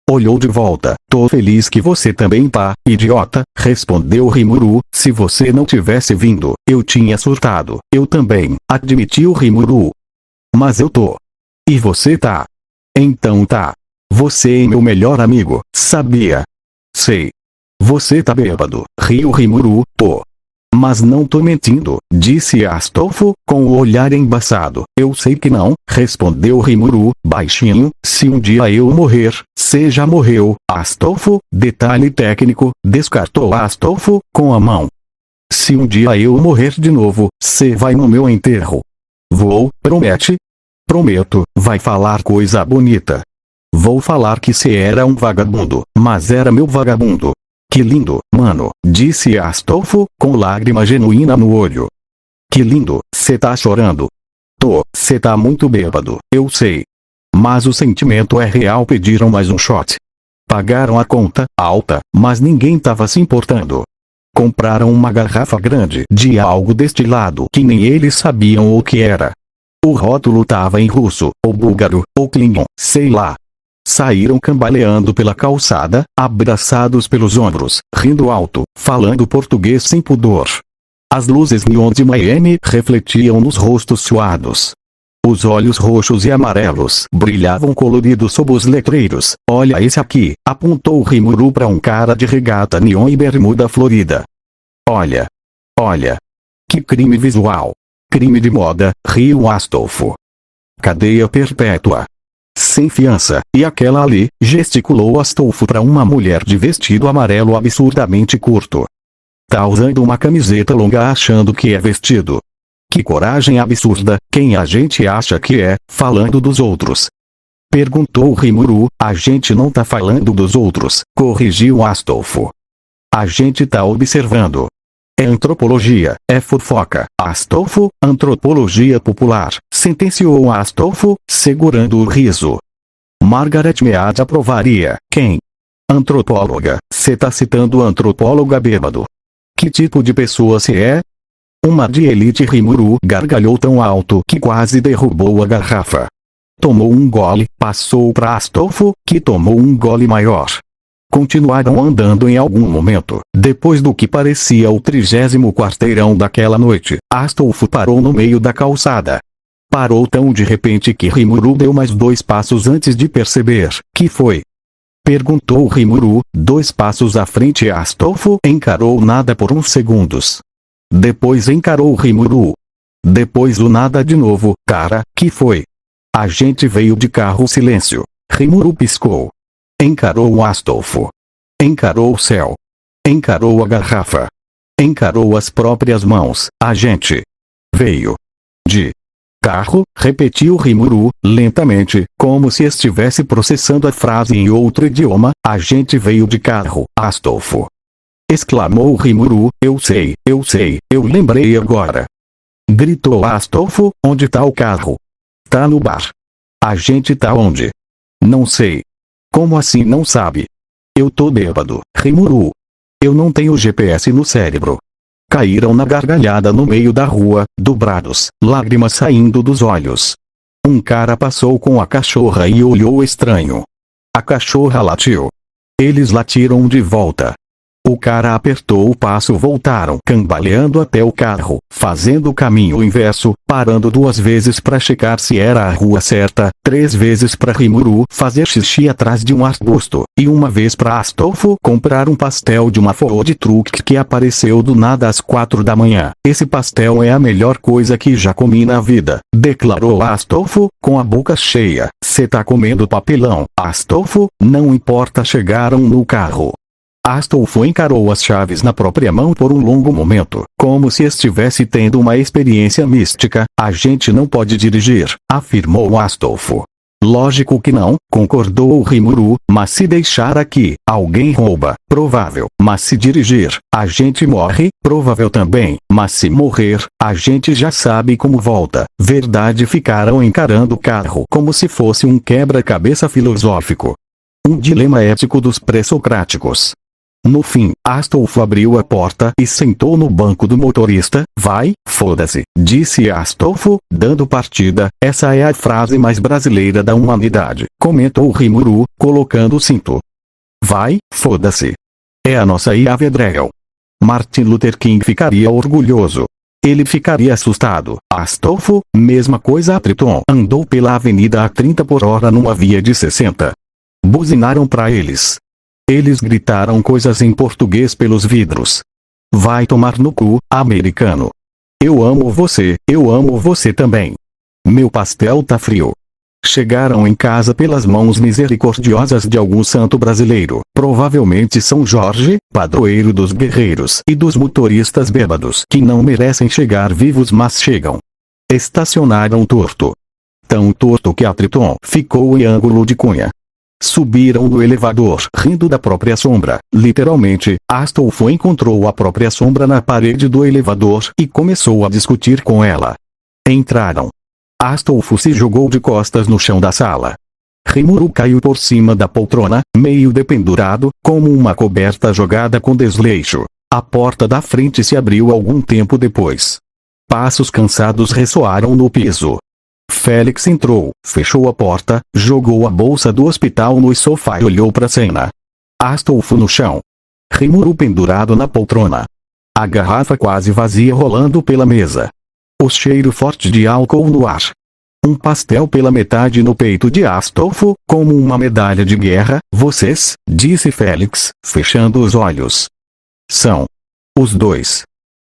Olhou de volta. Tô feliz que você também tá, idiota, respondeu Rimuru. Se você não tivesse vindo, eu tinha surtado. Eu também, admitiu Rimuru. Mas eu tô. E você tá. Então tá. Você é meu melhor amigo, sabia? Sei. Você tá bêbado, riu Rimuru. Pô. Mas não tô mentindo, disse Astolfo, com o olhar embaçado. Eu sei que não, respondeu Rimuru, baixinho. Se um dia eu morrer, cê já morreu, Astolfo. Detalhe técnico, descartou Astolfo, com a mão. Se um dia eu morrer de novo, cê vai no meu enterro. Vou, promete? Prometo, vai falar coisa bonita. Vou falar que cê era um vagabundo, mas era meu vagabundo. Que lindo, mano, disse Astolfo, com lágrima genuína no olho. Que lindo, cê tá chorando. Tô, cê tá muito bêbado, eu sei. Mas o sentimento é real. Pediram mais um shot. Pagaram a conta, alta, mas ninguém tava se importando. Compraram uma garrafa grande de algo destilado que nem eles sabiam o que era. O rótulo tava em russo, ou búlgaro, ou klingon, sei lá. Saíram cambaleando pela calçada, abraçados pelos ombros, rindo alto, falando português sem pudor. As luzes neon de Miami refletiam nos rostos suados. Os olhos roxos e amarelos brilhavam coloridos sob os letreiros. Olha esse aqui, apontou Rimuru para um cara de regata neon e bermuda florida. Olha. Olha. Que crime visual. Crime de moda, riu Astolfo. Cadeia perpétua. Sem fiança, e aquela ali, gesticulou Astolfo para uma mulher de vestido amarelo absurdamente curto. Tá usando uma camiseta longa achando que é vestido. Que coragem absurda, quem a gente acha que é, falando dos outros? Perguntou Rimuru. A gente não tá falando dos outros, corrigiu Astolfo. A gente tá observando. É antropologia, é fofoca. Astolfo, antropologia popular, sentenciou Astolfo, segurando o riso. Margaret Mead aprovaria. Quem? Antropóloga. Cê tá citando antropóloga bêbado. Que tipo de pessoa cê é? Uma de elite. Rimuru gargalhou tão alto que quase derrubou a garrafa. Tomou um gole, passou pra Astolfo, que tomou um gole maior. Continuaram andando em algum momento, depois do que parecia o 30º quarteirão daquela noite. Astolfo parou no meio da calçada. Parou tão de repente que Rimuru deu mais 2 passos antes de perceber. Que foi? Perguntou Rimuru, 2 passos à frente. Astolfo encarou nada por uns segundos. Depois encarou Rimuru. Depois o nada de novo. Cara, que foi? A gente veio de carro. Silêncio. Rimuru piscou. Encarou Astolfo. Encarou o céu. Encarou a garrafa. Encarou as próprias mãos. A gente veio de carro, repetiu Rimuru, lentamente, como se estivesse processando a frase em outro idioma. A gente veio de carro, Astolfo. Exclamou Rimuru. Eu sei, eu lembrei agora. Gritou Astolfo. Onde tá o carro? Tá no bar. A gente tá onde? Não sei. Como assim não sabe? Eu tô bêbado, Rimuru. Eu não tenho GPS no cérebro. Caíram na gargalhada no meio da rua, dobrados, lágrimas saindo dos olhos. Um cara passou com a cachorra e olhou estranho. A cachorra latiu. Eles latiram de volta. O cara apertou o passo. Voltaram cambaleando até o carro, fazendo o caminho inverso, parando 2 vezes para checar se era a rua certa, 3 vezes para Rimuru fazer xixi atrás de um arbusto, e 1 vez para Astolfo comprar um pastel de uma food truck que apareceu do nada às 4 da manhã. Esse pastel é a melhor coisa que já comi na vida, declarou Astolfo, com a boca cheia. Cê tá comendo papelão, Astolfo? Não importa. Chegaram no carro. Astolfo encarou as chaves na própria mão por um longo momento, como se estivesse tendo uma experiência mística. A gente não pode dirigir, afirmou Astolfo. Lógico que não, concordou Rimuru, mas se deixar aqui, alguém rouba, provável. Mas se dirigir, a gente morre, provável também. Mas se morrer, a gente já sabe como volta. Verdade. Ficaram encarando o carro como se fosse um quebra-cabeça filosófico. Um dilema ético dos pré-socráticos. No fim, Astolfo abriu a porta e sentou no banco do motorista. Vai, foda-se, disse Astolfo, dando partida. Essa é a frase mais brasileira da humanidade, comentou Rimuru, colocando o cinto. Vai, foda-se. É a nossa Iavedrel. Martin Luther King ficaria orgulhoso. Ele ficaria assustado. Astolfo, mesma coisa. A Triton andou pela avenida a 30 por hora numa via de 60. Buzinaram pra eles. Eles gritaram coisas em português pelos vidros. Vai tomar no cu, americano. Eu amo você também. Meu pastel tá frio. Chegaram em casa pelas mãos misericordiosas de algum santo brasileiro, provavelmente São Jorge, padroeiro dos guerreiros e dos motoristas bêbados que não merecem chegar vivos mas chegam. Estacionaram torto. Tão torto que a Triton ficou em ângulo de cunha. Subiram no elevador rindo da própria sombra. Literalmente, Astolfo encontrou a própria sombra na parede do elevador e começou a discutir com ela. Entraram. Astolfo se jogou de costas no chão da sala. Rimuru caiu por cima da poltrona, meio dependurado, como uma coberta jogada com desleixo. A porta da frente se abriu algum tempo depois. Passos cansados ressoaram no piso. Félix entrou, fechou a porta, jogou a bolsa do hospital no sofá e olhou para a cena. Astolfo no chão. Rimuru pendurado na poltrona. A garrafa quase vazia rolando pela mesa. O cheiro forte de álcool no ar. Um pastel pela metade no peito de Astolfo, como uma medalha de guerra. Vocês, disse Félix, fechando os olhos. São os dois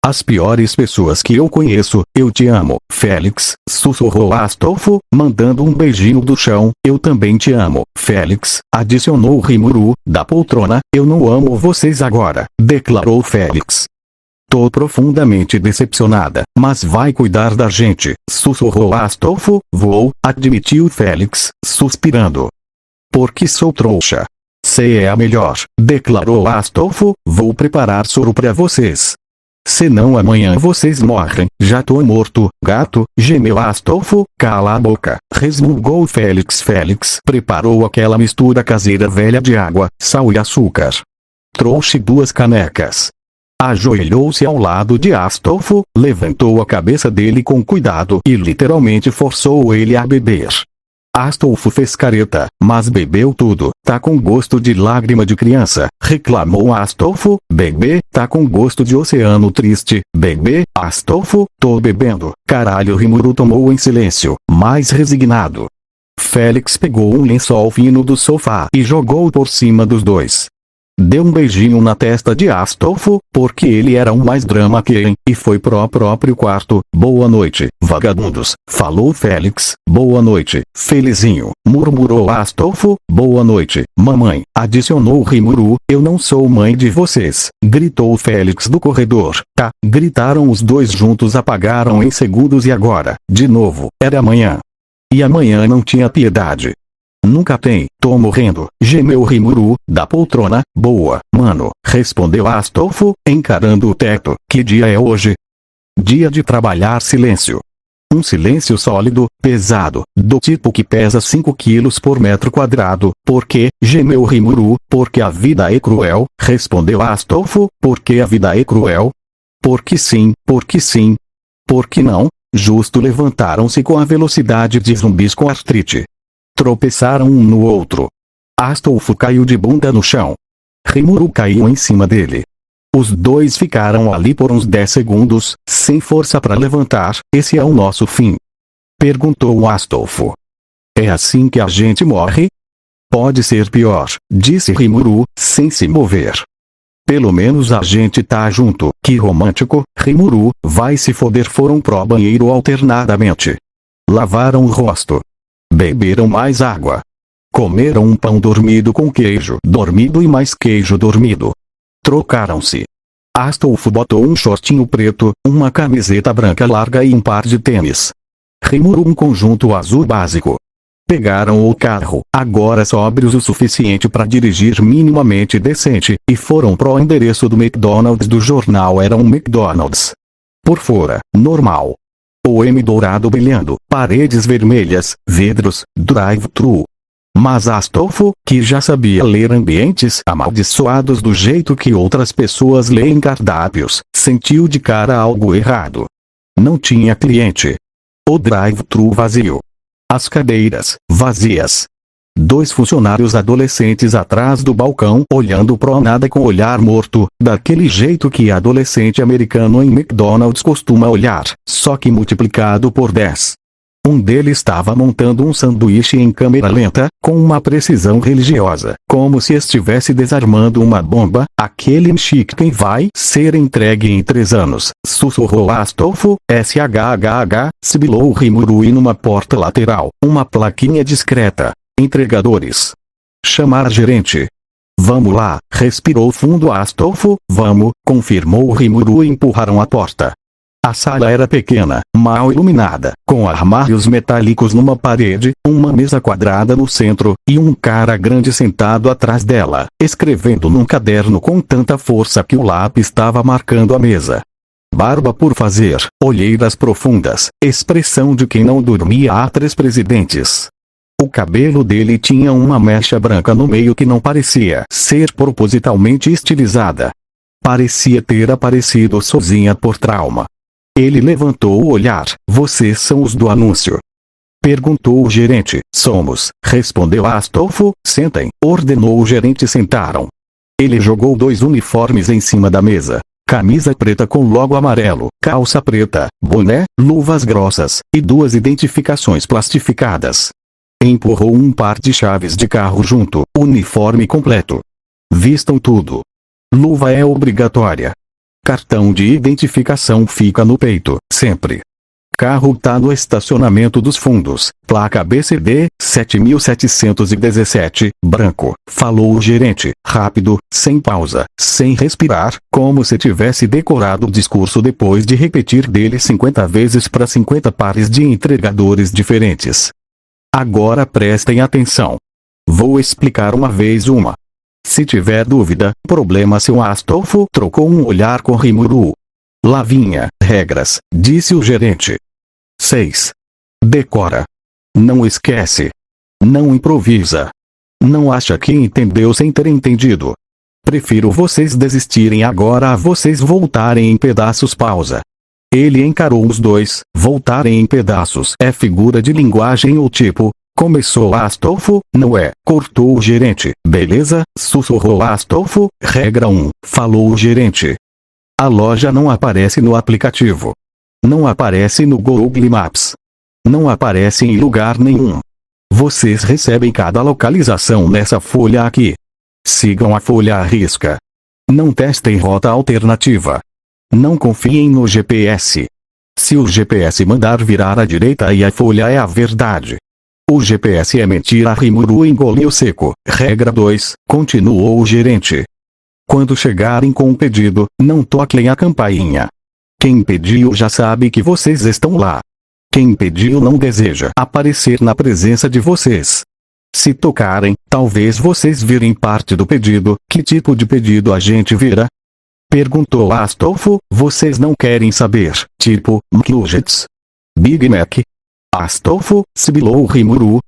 as piores pessoas que eu conheço. Eu te amo, Félix, sussurrou Astolfo, mandando um beijinho do chão. Eu também te amo, Félix, adicionou Rimuru, da poltrona. Eu não amo vocês agora, declarou Félix. Tô profundamente decepcionada, mas vai cuidar da gente, sussurrou Astolfo. Vou, admitiu Félix, suspirando. Porque sou trouxa. Cê é a melhor, declarou Astolfo. Vou preparar soro pra vocês. Senão amanhã vocês morrem. Já tô morto, gato, gemeu Astolfo. Cala a boca, resmungou Félix. Félix preparou aquela mistura caseira velha de água, sal e açúcar. Trouxe 2 canecas. Ajoelhou-se ao lado de Astolfo, levantou a cabeça dele com cuidado e literalmente forçou ele a beber. Astolfo fez careta, mas bebeu tudo. Tá com gosto de lágrima de criança, reclamou Astolfo. Bebê, tá com gosto de oceano triste. Bebê, Astolfo, tô bebendo. Caralho, Rimuru tomou em silêncio, mais resignado. Félix pegou um lençol fino do sofá e jogou por cima dos dois. Deu um beijinho na testa de Astolfo, porque ele era um mais drama queen, e foi pro próprio quarto. Boa noite, vagabundos, falou Félix. Boa noite, felizinho, murmurou Astolfo. Boa noite, mamãe, adicionou Rimuru. Eu não sou mãe de vocês, gritou Félix do corredor. Tá, gritaram os dois juntos, apagaram em segundos e agora, de novo, era amanhã. E amanhã não tinha piedade. Nunca tem, tô morrendo, gemeu Rimuru, da poltrona. Boa, mano, respondeu Astolfo, encarando o teto. Que dia é hoje? Dia de trabalhar. Silêncio. Um silêncio sólido, pesado, do tipo que pesa 5 quilos por metro quadrado. Por quê? Gemeu Rimuru. Porque a vida é cruel, respondeu Astolfo. Porque a vida é cruel? Porque sim, porque sim. Porque não? Justo levantaram-se com a velocidade de zumbis com artrite. Tropeçaram um no outro. Astolfo caiu de bunda no chão. Rimuru caiu em cima dele. Os dois ficaram ali por uns 10 segundos, sem força para levantar. Esse é o nosso fim? Perguntou Astolfo. É assim que a gente morre? Pode ser pior, disse Rimuru, sem se mover. Pelo menos a gente tá junto. Que romântico. Rimuru, vai se foder. Foram pro banheiro alternadamente. Lavaram o rosto. Beberam mais água. Comeram um pão dormido com queijo dormido e mais queijo dormido. Trocaram-se. Astolfo botou um shortinho preto, uma camiseta branca larga e um par de tênis. Rimuru um conjunto azul básico. Pegaram o carro, agora sóbrios o suficiente para dirigir minimamente decente, e foram pro endereço do McDonald's do jornal. Era um McDonald's. Por fora, normal. O M dourado brilhando, paredes vermelhas, vidros, drive-thru. Mas Astolfo, que já sabia ler ambientes amaldiçoados do jeito que outras pessoas leem cardápios, sentiu de cara algo errado. Não tinha cliente. O drive-thru vazio. As cadeiras, vazias. 2 funcionários adolescentes atrás do balcão olhando pro nada com olhar morto, daquele jeito que adolescente americano em McDonald's costuma olhar, só que multiplicado por 10. Um deles estava montando um sanduíche em câmera lenta, com uma precisão religiosa, como se estivesse desarmando uma bomba. Aquele chicken vai ser entregue em 3 anos, sussurrou Astolfo. SHHH, sibilou Rimuru numa porta lateral, uma plaquinha discreta. Entregadores. Chamar gerente. Vamos lá, respirou fundo Astolfo. Vamos, confirmou Rimuru e empurraram a porta. A sala era pequena, mal iluminada, com armários metálicos numa parede, uma mesa quadrada no centro, e um cara grande sentado atrás dela, escrevendo num caderno com tanta força que o lápis estava marcando a mesa. Barba por fazer, olheiras profundas, expressão de quem não dormia há 3 presidentes. O cabelo dele tinha uma mecha branca no meio que não parecia ser propositalmente estilizada. Parecia ter aparecido sozinha por trauma. Ele levantou o olhar. Vocês são os do anúncio? Perguntou o gerente. Somos, respondeu Astolfo. Sentem, ordenou o gerente. Sentaram. Ele jogou 2 uniformes em cima da mesa. Camisa preta com logo amarelo, calça preta, boné, luvas grossas, e 2 identificações plastificadas. Empurrou um par de chaves de carro junto, uniforme completo. Vistam tudo. Luva é obrigatória. Cartão de identificação fica no peito, sempre. Carro tá no estacionamento dos fundos, placa BCD, 7717, branco, falou o gerente, rápido, sem pausa, sem respirar, como se tivesse decorado o discurso depois de repetir dele 50 vezes para 50 pares de entregadores diferentes. Agora prestem atenção. Vou explicar uma vez uma. Se tiver dúvida, problema seu. Astolfo trocou um olhar com Rimuru. Lavinha, regras, disse o gerente. 6. Decora. Não esquece. Não improvisa. Não acha que entendeu sem ter entendido. Prefiro vocês desistirem agora a vocês voltarem em pedaços. Pausa. Ele encarou os dois. Voltarem em pedaços é figura de linguagem ou tipo? Começou Astolfo. Não é, cortou o gerente. Beleza, sussurrou Astolfo. Regra 1, falou o gerente. A loja não aparece no aplicativo. Não aparece no Google Maps. Não aparece em lugar nenhum. Vocês recebem cada localização nessa folha aqui. Sigam a folha à risca. Não testem rota alternativa. Não confiem no GPS. Se o GPS mandar virar à direita e a folha é a verdade, o GPS é mentira. Rimuru engoliu seco. Regra 2, continuou o gerente. Quando chegarem com o pedido, não toquem a campainha. Quem pediu já sabe que vocês estão lá. Quem pediu não deseja aparecer na presença de vocês. Se tocarem, talvez vocês virem parte do pedido. Que tipo de pedido a gente vira? Perguntou Astolfo. Vocês não querem saber, tipo, McNuggets? Big Mac? Astolfo, sibilou Rimuru.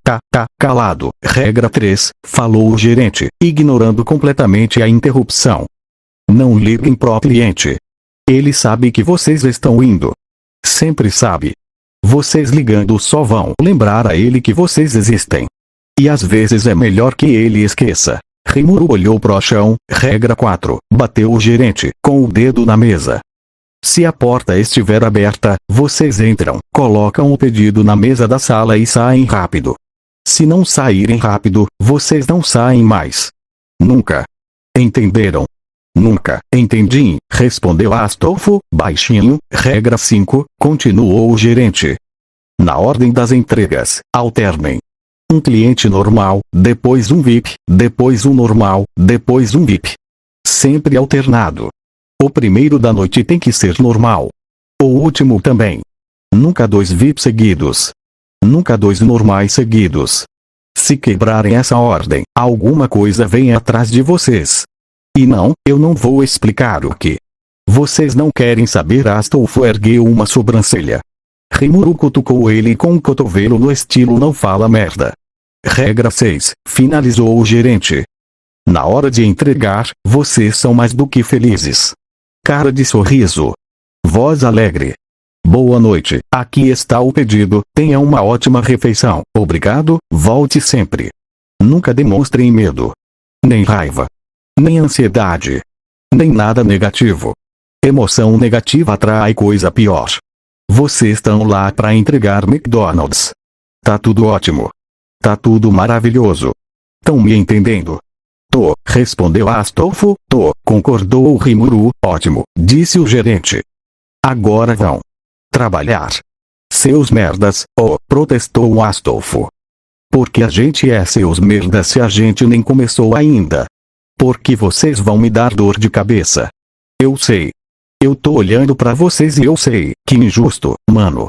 Calado. Regra 3, falou o gerente, ignorando completamente a interrupção. Não liguem pro cliente. Ele sabe que vocês estão indo. Sempre sabe. Vocês ligando só vão lembrar a ele que vocês existem. E às vezes é melhor que ele esqueça. Rimuru olhou pro chão. Regra 4, bateu o gerente, com o dedo na mesa. Se a porta estiver aberta, vocês entram, colocam o pedido na mesa da sala e saem rápido. Se não saírem rápido, vocês não saem mais. Nunca. Entenderam? Nunca. Entendi, respondeu Astolfo, baixinho. Regra 5, continuou o gerente. Na ordem das entregas, alternem. Um cliente normal, depois um VIP, depois um normal, depois um VIP. Sempre alternado. O primeiro da noite tem que ser normal. O último também. Nunca 2 VIPs seguidos. Nunca 2 normais seguidos. Se quebrarem essa ordem, alguma coisa vem atrás de vocês. E não, eu não vou explicar o que. Vocês não querem saber. Astolfo ergueu uma sobrancelha. Rimuru cutucou ele com o cotovelo no estilo não fala merda. Regra 6, finalizou o gerente. Na hora de entregar, vocês são mais do que felizes. Cara de sorriso. Voz alegre. Boa noite, aqui está o pedido, tenha uma ótima refeição, obrigado, volte sempre. Nunca demonstrem medo. Nem raiva. Nem ansiedade. Nem nada negativo. Emoção negativa atrai coisa pior. Vocês estão lá para entregar McDonald's. Tá tudo ótimo. Tá tudo maravilhoso. Tão me entendendo? Tô, respondeu Astolfo. Tô, concordou o Rimuru. Ótimo, disse o gerente. Agora vão trabalhar. Seus merdas, protestou o Astolfo. Porque a gente é seus merdas se a gente nem começou ainda. Porque vocês vão me dar dor de cabeça. Eu sei. Eu tô olhando pra vocês e eu sei, que injusto, mano.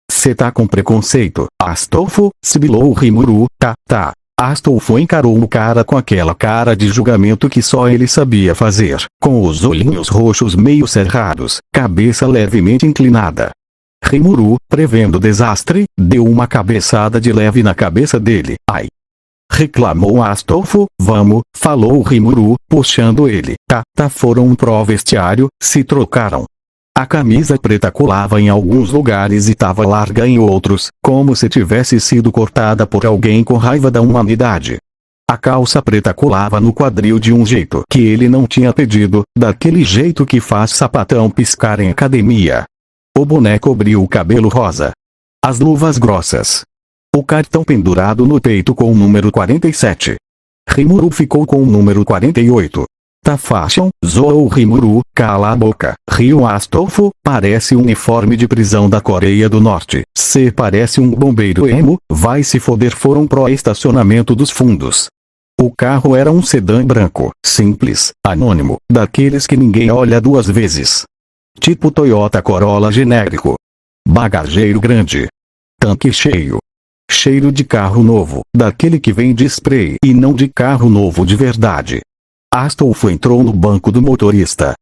Cê tá com preconceito, Astolfo, sibilou o Rimuru. Tá. Astolfo encarou o cara com aquela cara de julgamento que só ele sabia fazer, com os olhinhos roxos meio cerrados, cabeça levemente inclinada. Rimuru, prevendo desastre, deu uma cabeçada de leve na cabeça dele. Ai! Reclamou Astolfo. Vamos, falou o Rimuru, puxando ele. Foram pro vestiário, se trocaram. A camisa preta colava em alguns lugares e tava larga em outros, como se tivesse sido cortada por alguém com raiva da humanidade. A calça preta colava no quadril de um jeito que ele não tinha pedido, daquele jeito que faz sapatão piscar em academia. O boné cobriu o cabelo rosa. As luvas grossas. O cartão pendurado no peito com o número 47. Rimuru ficou com o número 48. Tá fashion, zoou Rimuru. Cala a boca, riu Astolfo. Parece um uniforme de prisão da Coreia do Norte. Cê parece um bombeiro emo. Vai se foder. Foram pro estacionamento dos fundos. O carro era um sedã branco, simples, anônimo, daqueles que ninguém olha duas vezes. Tipo Toyota Corolla genérico. Bagageiro grande. Tanque cheio. Cheiro de carro novo, daquele que vem de spray e não de carro novo de verdade. Astolfo entrou no banco do motorista.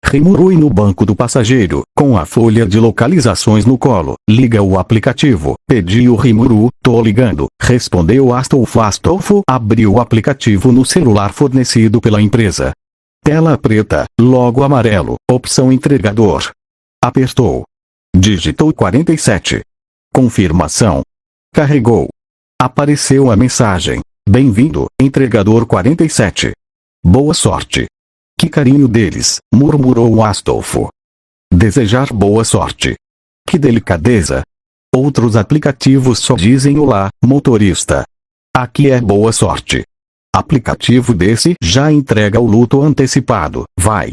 Rimuru no banco do passageiro, com a folha de localizações no colo. Liga o aplicativo, pediu Rimuru. Tô ligando, respondeu Astolfo. Astolfo abriu o aplicativo no celular fornecido pela empresa. Tela preta, logo amarelo, opção entregador. Apertou. Digitou 47. Confirmação. Carregou. Apareceu a mensagem. Bem-vindo, entregador 47. Boa sorte. Que carinho deles, murmurou Astolfo. Desejar boa sorte. Que delicadeza. Outros aplicativos só dizem olá, motorista. Aqui é boa sorte. Aplicativo desse já entrega o luto antecipado. Vai.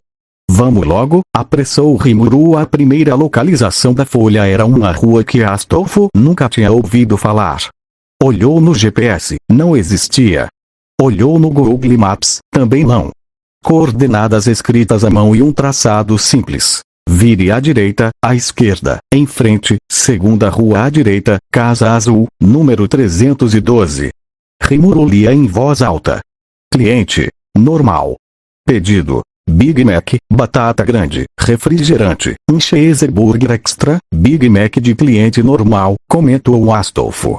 Vamos logo, apressou Rimuru. A primeira localização da folha era uma rua que Astolfo nunca tinha ouvido falar. Olhou no GPS, não existia. Olhou no Google Maps, também não. Coordenadas escritas à mão e um traçado simples. Vire à direita, à esquerda, em frente, segunda rua à direita, casa azul, número 312. Rimuru lia em voz alta. Cliente. Normal. Pedido. Big Mac, batata grande, refrigerante, um cheeseburger extra, Big Mac de cliente normal, comentou Astolfo.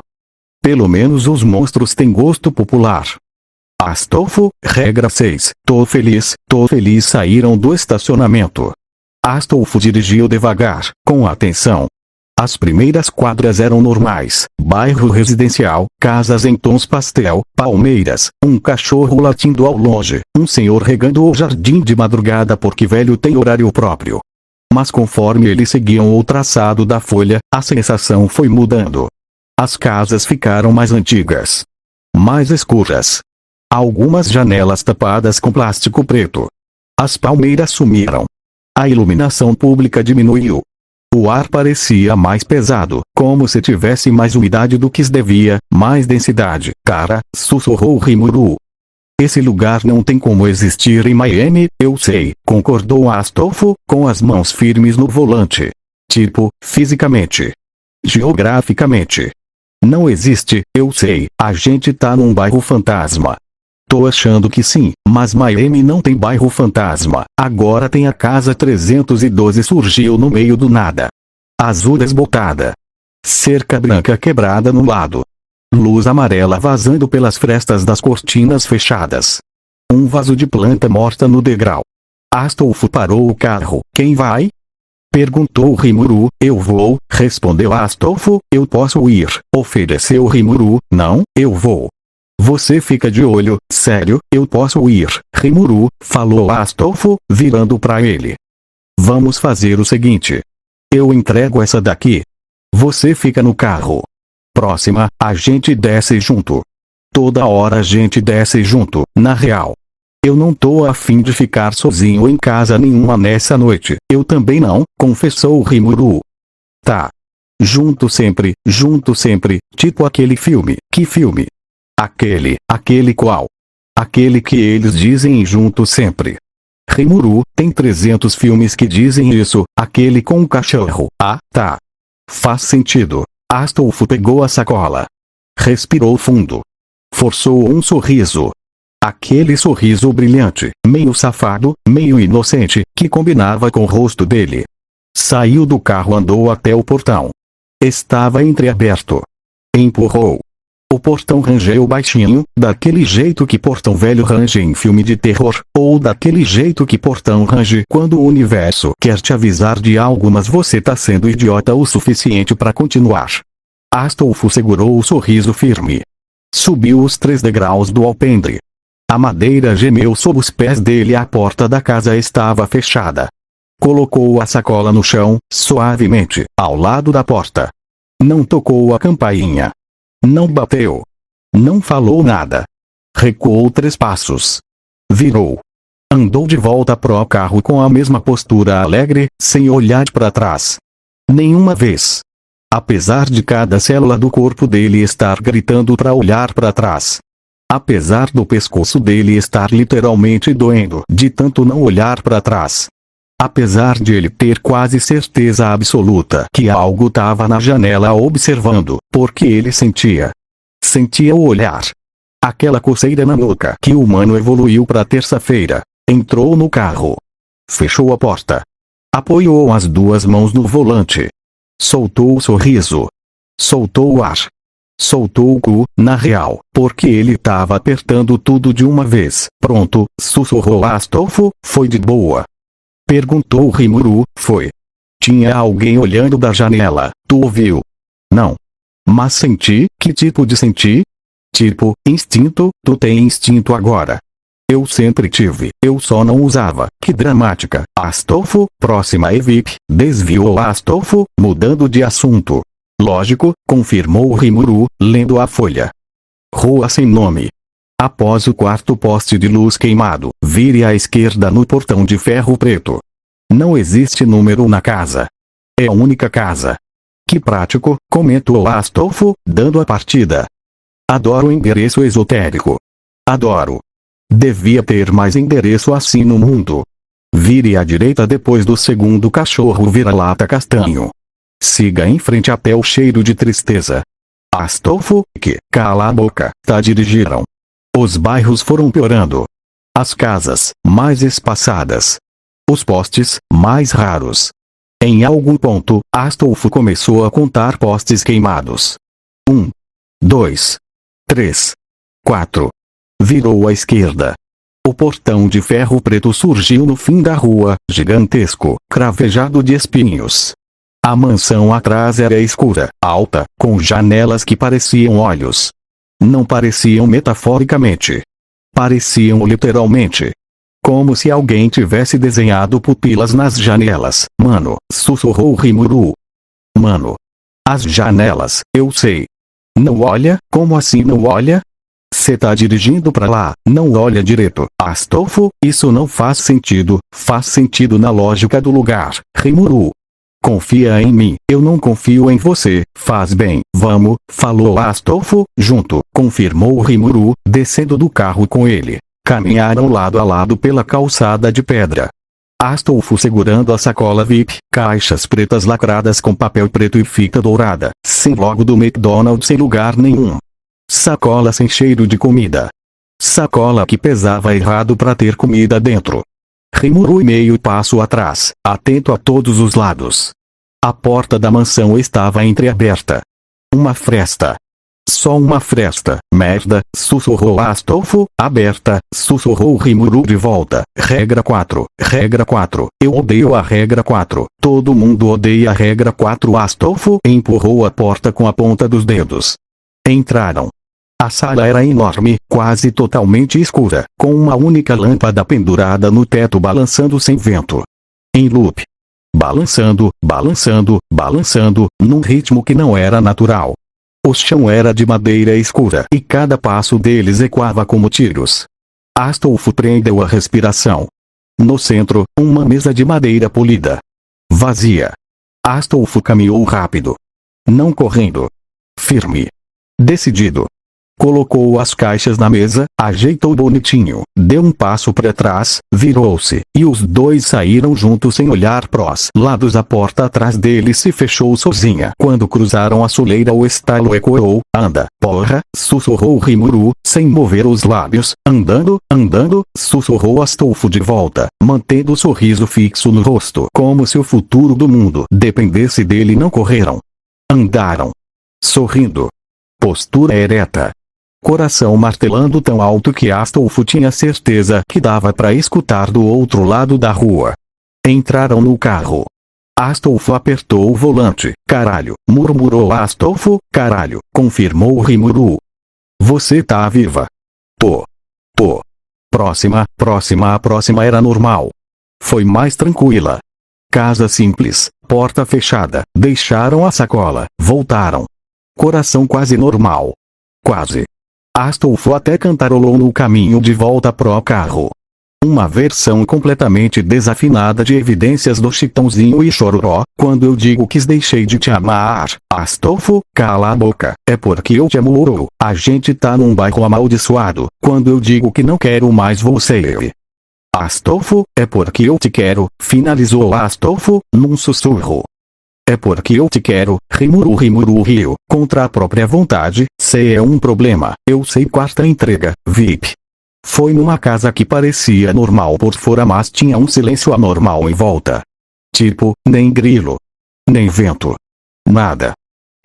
Pelo menos os monstros têm gosto popular. Astolfo, regra 6, tô feliz, saíram do estacionamento. Astolfo dirigiu devagar, com atenção. As primeiras quadras eram normais, bairro residencial, casas em tons pastel, palmeiras, um cachorro latindo ao longe, um senhor regando o jardim de madrugada porque velho tem horário próprio. Mas conforme eles seguiam o traçado da folha, a sensação foi mudando. As casas ficaram mais antigas. Mais escuras. Algumas janelas tapadas com plástico preto. As palmeiras sumiram. A iluminação pública diminuiu. O ar parecia mais pesado, como se tivesse mais umidade do que se devia, mais densidade. Cara, sussurrou Rimuru. Esse lugar não tem como existir em Miami, eu sei, concordou Astolfo, com as mãos firmes no volante. Tipo, fisicamente. Geograficamente. Não existe, eu sei, a gente tá num bairro fantasma. Tô achando que sim, mas Miami não tem bairro fantasma. Agora tem a casa 312 surgiu no meio do nada. Azul desbotada. Cerca branca quebrada no lado. Luz amarela vazando pelas frestas das cortinas fechadas. Um vaso de planta morta no degrau. Astolfo parou o carro. Quem vai? Perguntou Rimuru. Eu vou, respondeu Astolfo. Eu posso ir, ofereceu Rimuru. Não, eu vou. Você fica de olho, sério, eu posso ir, Rimuru, falou Astolfo, virando para ele. Vamos fazer o seguinte. Eu entrego essa daqui. Você fica no carro. Próxima, a gente desce junto. Toda hora a gente desce junto, na real. Eu não tô a fim de ficar sozinho em casa nenhuma nessa noite. Eu também não, confessou Rimuru. Tá. Junto sempre, tipo aquele filme. Que filme? Aquele qual? Aquele que eles dizem junto sempre. Rimuru, tem 300 filmes que dizem isso, aquele com o cachorro. Ah, tá. Faz sentido. Astolfo pegou a sacola. Respirou fundo. Forçou um sorriso. Aquele sorriso brilhante, meio safado, meio inocente, que combinava com o rosto dele. Saiu do carro, andou até o portão. Estava entreaberto. Empurrou. O portão rangeu baixinho, daquele jeito que portão velho range em filme de terror, ou daquele jeito que portão range quando o universo quer te avisar de algo, mas você tá sendo idiota o suficiente para continuar. Astolfo segurou o sorriso firme. Subiu os 3 degraus do alpendre. A madeira gemeu sob os pés dele e a porta da casa estava fechada. Colocou a sacola no chão, suavemente, ao lado da porta. Não tocou a campainha. Não bateu. Não falou nada. Recuou 3 passos. Virou. Andou de volta pro carro com a mesma postura alegre, sem olhar para trás. Nenhuma vez. Apesar de cada célula do corpo dele estar gritando para olhar para trás. Apesar do pescoço dele estar literalmente doendo de tanto não olhar para trás. Apesar de ele ter quase certeza absoluta que algo estava na janela observando, porque ele sentia. Sentia o olhar. Aquela coceira na nuca que o humano evoluiu para terça-feira. Entrou no carro. Fechou a porta. Apoiou as 2 mãos no volante. Soltou o sorriso. Soltou o ar. Soltou o cu, na real, porque ele estava apertando tudo de uma vez. Pronto, sussurrou Astolfo, foi de boa. Perguntou Rimuru, foi. Tinha alguém olhando da janela, tu ouviu? Não. Mas senti, que tipo de senti? Tipo, instinto, tu tem instinto agora. Eu sempre tive, eu só não usava, que dramática. Astolfo, próxima Evip, desviou Astolfo, mudando de assunto. Lógico, confirmou Rimuru, lendo a folha. Rua sem nome. Após o 4º poste de luz queimado, vire à esquerda no portão de ferro preto. Não existe número na casa. É a única casa. Que prático, comentou Astolfo, dando a partida. Adoro endereço esotérico. Adoro. Devia ter mais endereço assim no mundo. Vire à direita depois do 2º cachorro vira-lata castanho. Siga em frente até o cheiro de tristeza. Astolfo, que, cala a boca, tá dirigiram. Os bairros foram piorando. As casas, mais espaçadas. Os postes, mais raros. Em algum ponto, Astolfo começou a contar postes queimados. 1, 2, 3, 4. Virou à esquerda. O portão de ferro preto surgiu no fim da rua, gigantesco, cravejado de espinhos. A mansão atrás era escura, alta, com janelas que pareciam olhos. Não pareciam metaforicamente. Pareciam literalmente. Como se alguém tivesse desenhado pupilas nas janelas. Mano, sussurrou Rimuru. Mano. As janelas, eu sei. Não olha? Como assim não olha? Cê tá dirigindo pra lá, não olha direito. Astolfo, isso não faz sentido na lógica do lugar. Rimuru. Confia em mim, eu não confio em você, faz bem, vamos, falou Astolfo, junto, confirmou Rimuru, descendo do carro com ele. Caminharam lado a lado pela calçada de pedra. Astolfo segurando a sacola VIP, caixas pretas lacradas com papel preto e fita dourada, sem logo do McDonald's em lugar nenhum. Sacola sem cheiro de comida. Sacola que pesava errado para ter comida dentro. Rimuru meio passo atrás, atento a todos os lados. A porta da mansão estava entreaberta. Uma fresta. Só uma fresta, merda, sussurrou Astolfo, aberta, sussurrou Rimuru de volta. Regra 4, eu odeio a regra 4, todo mundo odeia a regra 4. Astolfo empurrou a porta com a ponta dos dedos. Entraram. A sala era enorme, quase totalmente escura, com uma única lâmpada pendurada no teto balançando sem vento. Em loop. balançando, balançando, balançando, num ritmo que não era natural. O chão era de madeira escura e cada passo deles ecoava como tiros. Astolfo prendeu a respiração. No centro, uma mesa de madeira polida. Vazia. Astolfo caminhou rápido. Não correndo. Firme. Decidido. Colocou as caixas na mesa, ajeitou bonitinho, deu um passo para trás, virou-se, e os dois saíram juntos sem olhar pros lados. A porta atrás deles se fechou sozinha. Quando cruzaram a soleira, o estalo ecoou. Anda, porra, sussurrou Rimuru, sem mover os lábios. Andando, andando, sussurrou Astolfo de volta, mantendo o sorriso fixo no rosto, como se o futuro do mundo dependesse dele. Não correram. Andaram. Sorrindo. Postura ereta. Coração martelando tão alto que Astolfo tinha certeza que dava para escutar do outro lado da rua. Entraram no carro. Astolfo apertou o volante. Caralho, murmurou Astolfo. Caralho, confirmou Rimuru. Você tá viva. Pô. Próxima. A próxima era normal. Foi mais tranquila. Casa simples, porta fechada. Deixaram a sacola, voltaram. Coração quase normal. Quase. Astolfo até cantarolou no caminho de volta pro carro. Uma versão completamente desafinada de Evidências do Chitãozinho e Chororó. Quando eu digo que deixei de te amar, Astolfo, cala a boca, é porque eu te amo. A gente tá num bairro amaldiçoado. Quando eu digo que não quero mais você, Astolfo, é porque eu te quero, finalizou Astolfo, num sussurro. É porque eu te quero, Rimuru riu, contra a própria vontade. Cê é um problema, eu sei. Quarta entrega, VIP. Foi numa casa que parecia normal por fora, mas tinha um silêncio anormal em volta. Tipo, nem grilo. Nem vento. Nada.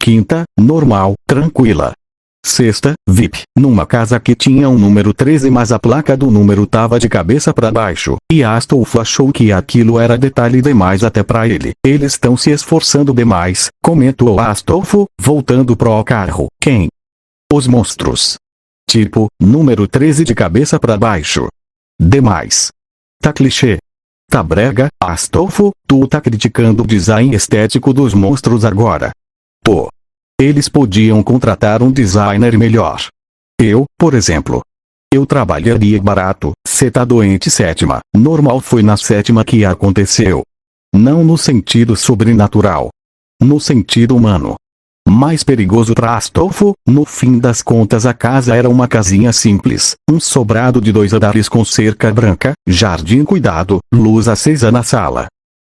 Quinta, normal, tranquila. Sexta, VIP, numa casa que tinha um número 13, mas a placa do número tava de cabeça para baixo, e Astolfo achou que aquilo era detalhe demais até para ele. Eles estão se esforçando demais, comentou Astolfo, voltando pro carro. Quem? Os monstros. Tipo, número 13 de cabeça para baixo. Demais. Tá clichê. Tá brega, Astolfo, tu tá criticando o design estético dos monstros agora. Pô. Eles podiam contratar um designer melhor. Eu, por exemplo. Eu trabalharia barato. Cê tá doente. Sétima, normal. Foi na sétima que aconteceu. Não no sentido sobrenatural. No sentido humano. Mais perigoso pra Astolfo. No fim das contas, a casa era uma casinha simples. Um sobrado de 2 andares com cerca branca, jardim cuidado, luz acesa na sala.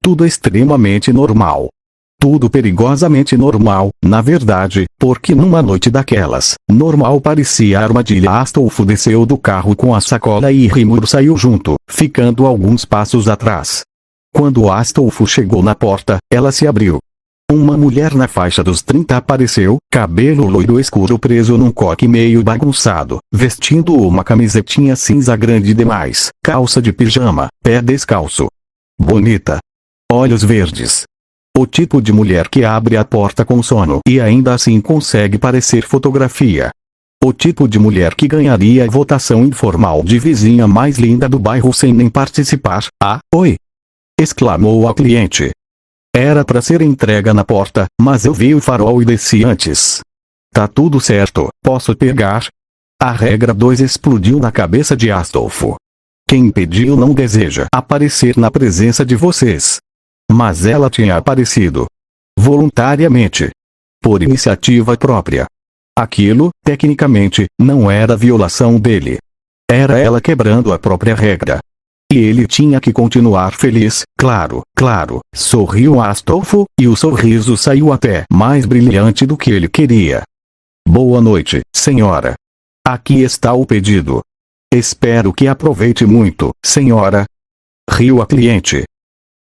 Tudo extremamente normal. Tudo perigosamente normal, na verdade, porque numa noite daquelas, normal parecia armadilha. Astolfo desceu do carro com a sacola e Rimuru saiu junto, ficando alguns passos atrás. Quando Astolfo chegou na porta, ela se abriu. Uma mulher na faixa dos 30 apareceu, cabelo loiro escuro preso num coque meio bagunçado, vestindo uma camisetinha cinza grande demais, calça de pijama, pé descalço. Bonita. Olhos verdes. O tipo de mulher que abre a porta com sono e ainda assim consegue parecer fotografia. O tipo de mulher que ganharia a votação informal de vizinha mais linda do bairro sem nem participar. Ah, oi! Exclamou a cliente. Era para ser entrega na porta, mas eu vi o farol e desci antes. Tá tudo certo, posso pegar? A regra 2 explodiu na cabeça de Astolfo. Quem pediu não deseja aparecer na presença de vocês. Mas ela tinha aparecido. Voluntariamente. Por iniciativa própria. Aquilo, tecnicamente, não era violação dele. Era ela quebrando a própria regra. E ele tinha que continuar feliz, claro, sorriu Astolfo, e o sorriso saiu até mais brilhante do que ele queria. Boa noite, senhora. Aqui está o pedido. Espero que aproveite muito, senhora. Riu a cliente.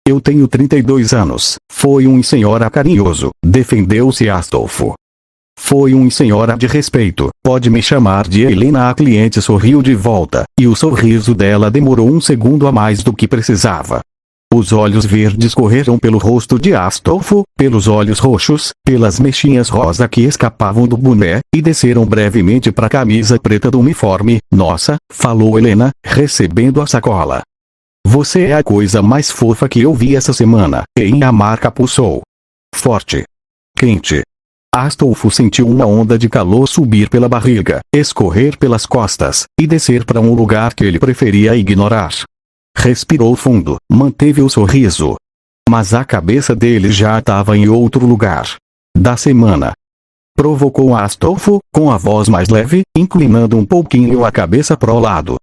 Eu tenho 32 anos. Foi um senhora carinhoso, defendeu-se Astolfo. Foi um senhora de respeito, pode me chamar de Helena. A cliente sorriu de volta, e o sorriso dela demorou um segundo a mais do que precisava. Os olhos verdes correram pelo rosto de Astolfo, pelos olhos roxos, pelas mechinhas rosa que escapavam do boné, e desceram brevemente para a camisa preta do uniforme. Nossa, falou Helena, recebendo a sacola. Você é a coisa mais fofa que eu vi essa semana. E a marca pulsou. Forte. Quente. Astolfo sentiu uma onda de calor subir pela barriga, escorrer pelas costas, e descer para um lugar que ele preferia ignorar. Respirou fundo, manteve o sorriso. Mas a cabeça dele já estava em outro lugar. Da semana. Provocou Astolfo, com a voz mais leve, inclinando um pouquinho a cabeça pro lado.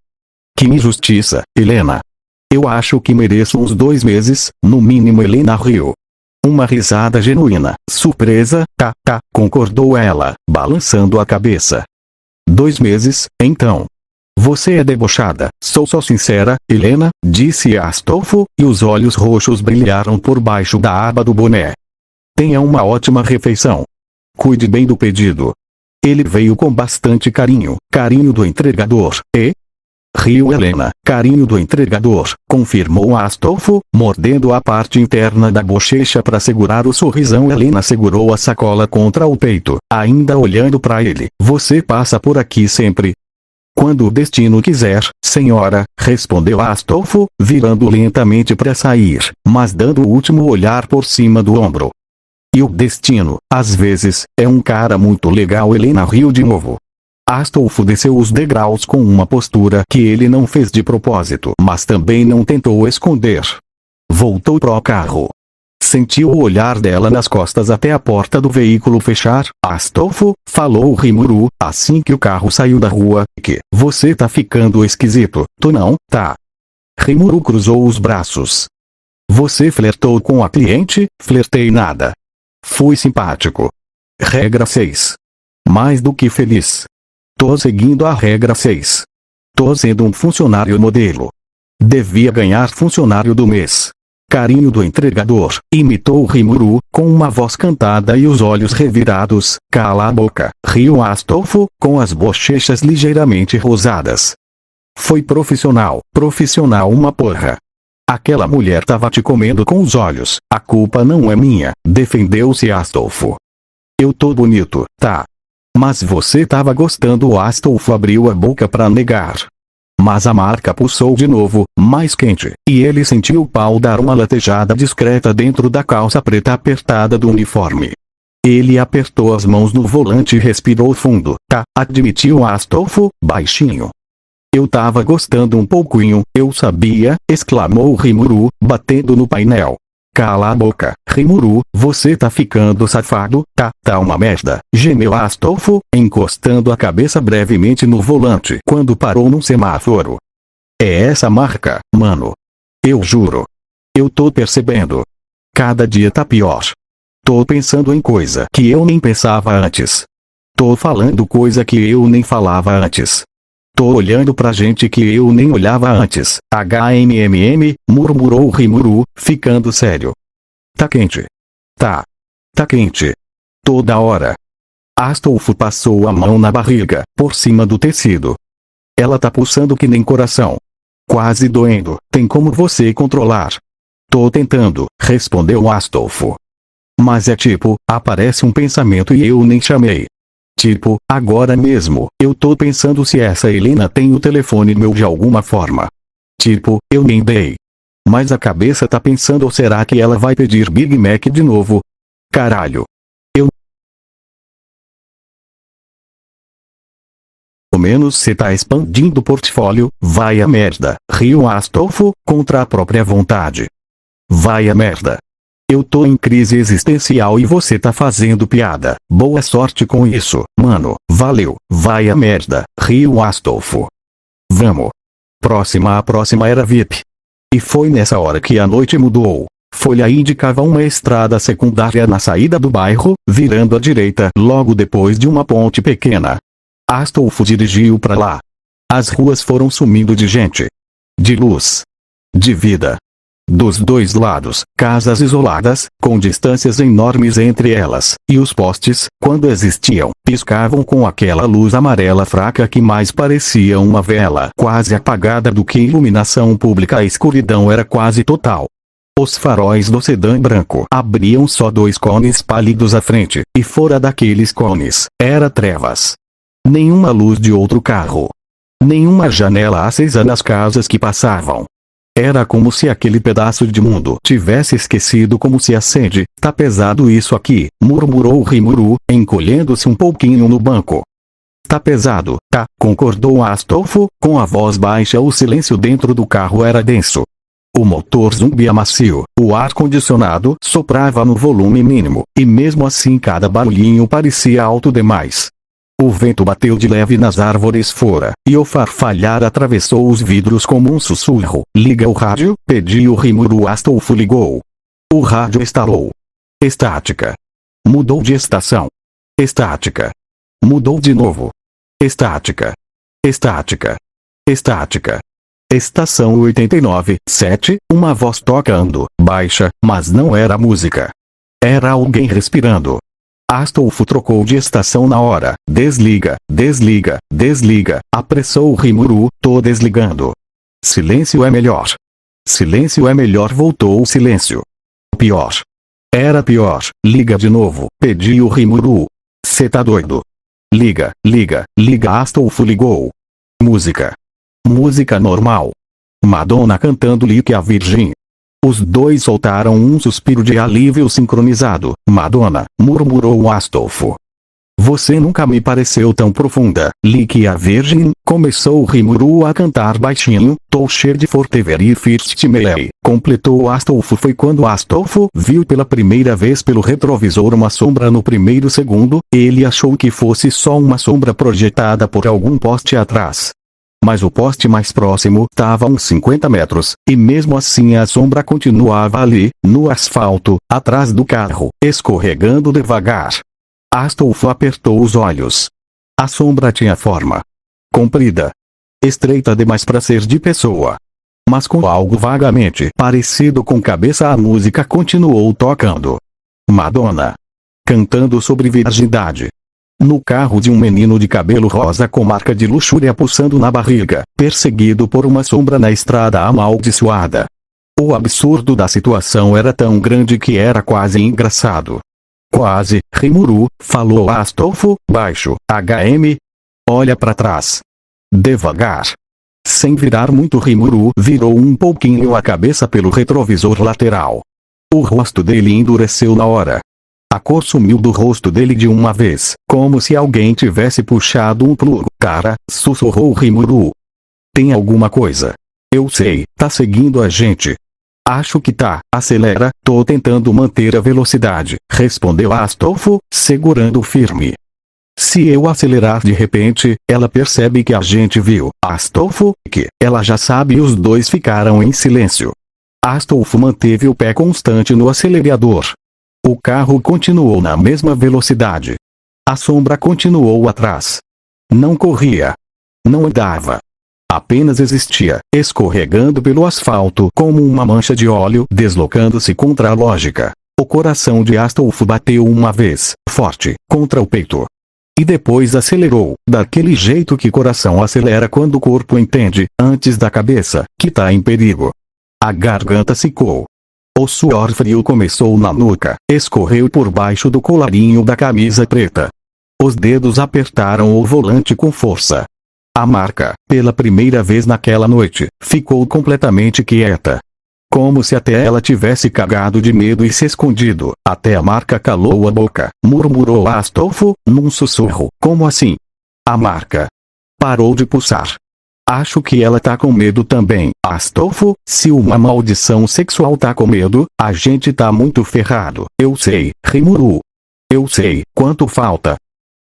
Que injustiça, Helena. Eu acho que mereço uns 2 meses, no mínimo. Helena riu. Uma risada genuína, surpresa, concordou ela, balançando a cabeça. 2 meses, então. Você é debochada. Sou só sincera, Helena, disse Astolfo, e os olhos roxos brilharam por baixo da aba do boné. Tenha uma ótima refeição. Cuide bem do pedido. Ele veio com bastante carinho do entregador, e... Riu Helena. Carinho do entregador, confirmou Astolfo, mordendo a parte interna da bochecha para segurar o sorrisão. Helena segurou a sacola contra o peito, ainda olhando para ele. Você passa por aqui sempre? Quando o destino quiser, senhora, respondeu Astolfo, virando lentamente para sair, mas dando o último olhar por cima do ombro. E o destino, às vezes, é um cara muito legal. Helena riu de novo. Astolfo desceu os degraus com uma postura que ele não fez de propósito, mas também não tentou esconder. Voltou pro carro. Sentiu o olhar dela nas costas até a porta do veículo fechar. Astolfo, falou Rimuru, assim que o carro saiu da rua, que você tá ficando esquisito, tu não, tá? Rimuru cruzou os braços. Você flertou com a cliente? Flertei nada. Fui simpático. Regra 6. Mais do que feliz. Tô seguindo a regra 6. Tô sendo um funcionário modelo. Devia ganhar funcionário do mês. Carinho do entregador, imitou Rimuru, com uma voz cantada e os olhos revirados. Cala a boca, riu Astolfo, com as bochechas ligeiramente rosadas. Foi profissional uma porra. Aquela mulher tava te comendo com os olhos. A culpa não é minha, defendeu-se Astolfo. Eu tô bonito, tá? Mas você tava gostando. Astolfo abriu a boca para negar. Mas a marca pulsou de novo, mais quente, e ele sentiu o pau dar uma latejada discreta dentro da calça preta apertada do uniforme. Ele apertou as mãos no volante e respirou fundo. Admitiu Astolfo, baixinho. Eu tava gostando um pouquinho, eu sabia, exclamou Rimuru, batendo no painel. Cala a boca, Rimuru, você tá ficando safado, tá uma merda, gemeu Astolfo, encostando a cabeça brevemente no volante quando parou num semáforo. É essa marca, mano. Eu juro. Eu tô percebendo. Cada dia tá pior. Tô pensando em coisa que eu nem pensava antes. Tô falando coisa que eu nem falava antes. Tô olhando pra gente que eu nem olhava antes. Murmurou Rimuru, ficando sério. Tá quente. Tá quente. Toda hora. Astolfo passou a mão na barriga, por cima do tecido. Ela tá pulsando que nem coração. Quase doendo. Tem como você controlar? Tô tentando, respondeu Astolfo. Mas é tipo, aparece um pensamento e eu nem chamei. Tipo, agora mesmo, eu tô pensando se essa Helena tem o telefone meu de alguma forma. Tipo, eu nem dei. Mas a cabeça tá pensando, ou será que ela vai pedir Big Mac de novo? Caralho. Pelo menos cê tá expandindo o portfólio, vai a merda, riu Astolfo, contra a própria vontade. Vai a merda. Eu tô em crise existencial e você tá fazendo piada. Boa sorte com isso, mano. Valeu. Vai a merda, riu Astolfo. Vamos. A próxima era VIP. E foi nessa hora que a noite mudou. Folha indicava uma estrada secundária na saída do bairro, virando à direita logo depois de uma ponte pequena. Astolfo dirigiu para lá. As ruas foram sumindo de gente. De luz. De vida. Dos dois lados, casas isoladas, com distâncias enormes entre elas, e os postes, quando existiam, piscavam com aquela luz amarela fraca que mais parecia uma vela quase apagada do que iluminação pública. A escuridão era quase total. Os faróis do sedã branco abriam só 2 cones pálidos à frente, e fora daqueles cones, era trevas. Nenhuma luz de outro carro. Nenhuma janela acesa nas casas que passavam. Era como se aquele pedaço de mundo tivesse esquecido como se acende. Tá pesado isso aqui, murmurou Rimuru, encolhendo-se um pouquinho no banco. Tá pesado, tá, concordou Astolfo, com a voz baixa. O silêncio dentro do carro era denso. O motor zumbia macio, o ar-condicionado soprava no volume mínimo, e mesmo assim cada barulhinho parecia alto demais. O vento bateu de leve nas árvores fora, e o farfalhar atravessou os vidros como um sussurro. Liga o rádio, pediu Rimuru. Astolfo ligou. O rádio estalou. Estática. Mudou de estação. Estática. Mudou de novo. Estática. Estática. Estática. Estação 89,7, uma voz tocando, baixa, mas não era música. Era alguém respirando. Astolfo trocou de estação na hora. Desliga, desliga, desliga, apressou Rimuru. Tô desligando. Silêncio é melhor. Silêncio é melhor, voltou o silêncio. Pior. Era pior. Liga de novo, pediu Rimuru. Cê tá doido? Liga, liga, liga. Astolfo ligou. Música. Música normal. Madonna cantando Like a Virgin. Os dois soltaram um suspiro de alívio sincronizado. Madonna, murmurou Astolfo. Você nunca me pareceu tão profunda. Like a Virgin, começou Rimuru a cantar baixinho. Toucher de Fortevery First Melee, completou Astolfo. Foi quando Astolfo viu pela primeira vez pelo retrovisor uma sombra no primeiro segundo. Ele achou que fosse só uma sombra projetada por algum poste atrás. Mas o poste mais próximo estava a uns 50 metros, e mesmo assim a sombra continuava ali, no asfalto, atrás do carro, escorregando devagar. Astolfo apertou os olhos. A sombra tinha forma comprida, estreita demais para ser de pessoa, mas com algo vagamente parecido com cabeça. A música continuou tocando. Madonna cantando sobre virgindade. No carro de um menino de cabelo rosa com marca de luxúria pulsando na barriga, perseguido por uma sombra na estrada amaldiçoada. O absurdo da situação era tão grande que era quase engraçado. Quase, Rimuru, falou Astolfo, baixo. HM. Olha para trás. Devagar. Sem virar muito, Rimuru virou um pouquinho a cabeça pelo retrovisor lateral. O rosto dele endureceu na hora. A cor sumiu do rosto dele de uma vez, como se alguém tivesse puxado um plugo. Cara, sussurrou Rimuru. Tem alguma coisa. Eu sei, tá seguindo a gente. Acho que tá. Acelera. Tô tentando manter a velocidade, respondeu Astolfo, segurando firme. Se eu acelerar de repente, ela percebe que a gente viu. Astolfo, que ela já sabe. Os dois ficaram em silêncio. Astolfo manteve o pé constante no acelerador. O carro continuou na mesma velocidade. A sombra continuou atrás. Não corria. Não andava. Apenas existia, escorregando pelo asfalto como uma mancha de óleo, deslocando-se contra a lógica. O coração de Astolfo bateu uma vez, forte, contra o peito. E depois acelerou, daquele jeito que coração acelera quando o corpo entende, antes da cabeça, que tá em perigo. A garganta secou. O suor frio começou na nuca, escorreu por baixo do colarinho da camisa preta. Os dedos apertaram o volante com força. A marca, pela primeira vez naquela noite, ficou completamente quieta. Como se até ela tivesse cagado de medo e se escondido. Até a marca calou a boca, murmurou Astolfo, num sussurro. Como assim? A marca parou de pulsar. Acho que ela tá com medo também. Astolfo, se uma maldição sexual tá com medo, a gente tá muito ferrado. Eu sei, Rimuru. Eu sei, quanto falta?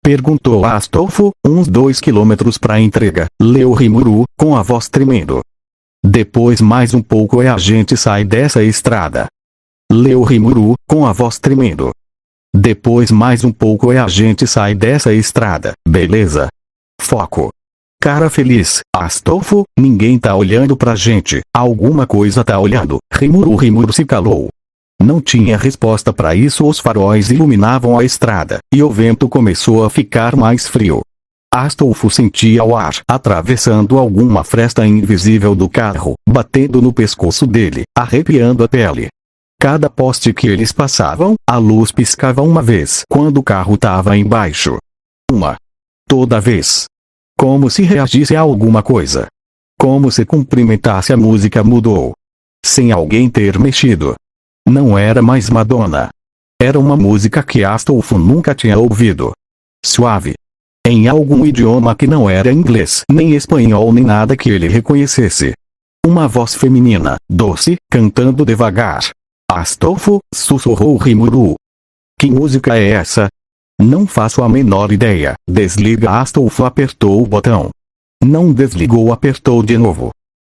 Perguntou Astolfo, uns 2 quilômetros pra entrega, leu Rimuru, com a voz tremendo. Depois mais um pouco e a gente sai dessa estrada. Leu Rimuru, com a voz tremendo. Depois mais um pouco e a gente sai dessa estrada, beleza? Foco. Cara feliz, Astolfo, ninguém tá olhando pra gente, alguma coisa tá olhando. Rimuru se calou. Não tinha resposta para isso. Os faróis iluminavam a estrada, e o vento começou a ficar mais frio. Astolfo sentia o ar atravessando alguma fresta invisível do carro, batendo no pescoço dele, arrepiando a pele. Cada poste que eles passavam, a luz piscava uma vez quando o carro tava embaixo. Toda vez. Como se reagisse a alguma coisa. Como se cumprimentasse, a música mudou. Sem alguém ter mexido. Não era mais Madonna. Era uma música que Astolfo nunca tinha ouvido. Suave. Em algum idioma que não era inglês, nem espanhol, nem nada que ele reconhecesse. Uma voz feminina, doce, cantando devagar. Astolfo, sussurrou Rimuru. Que música é essa? Não faço a menor ideia. Desliga. Astolfo apertou o botão. Não desligou. Apertou de novo.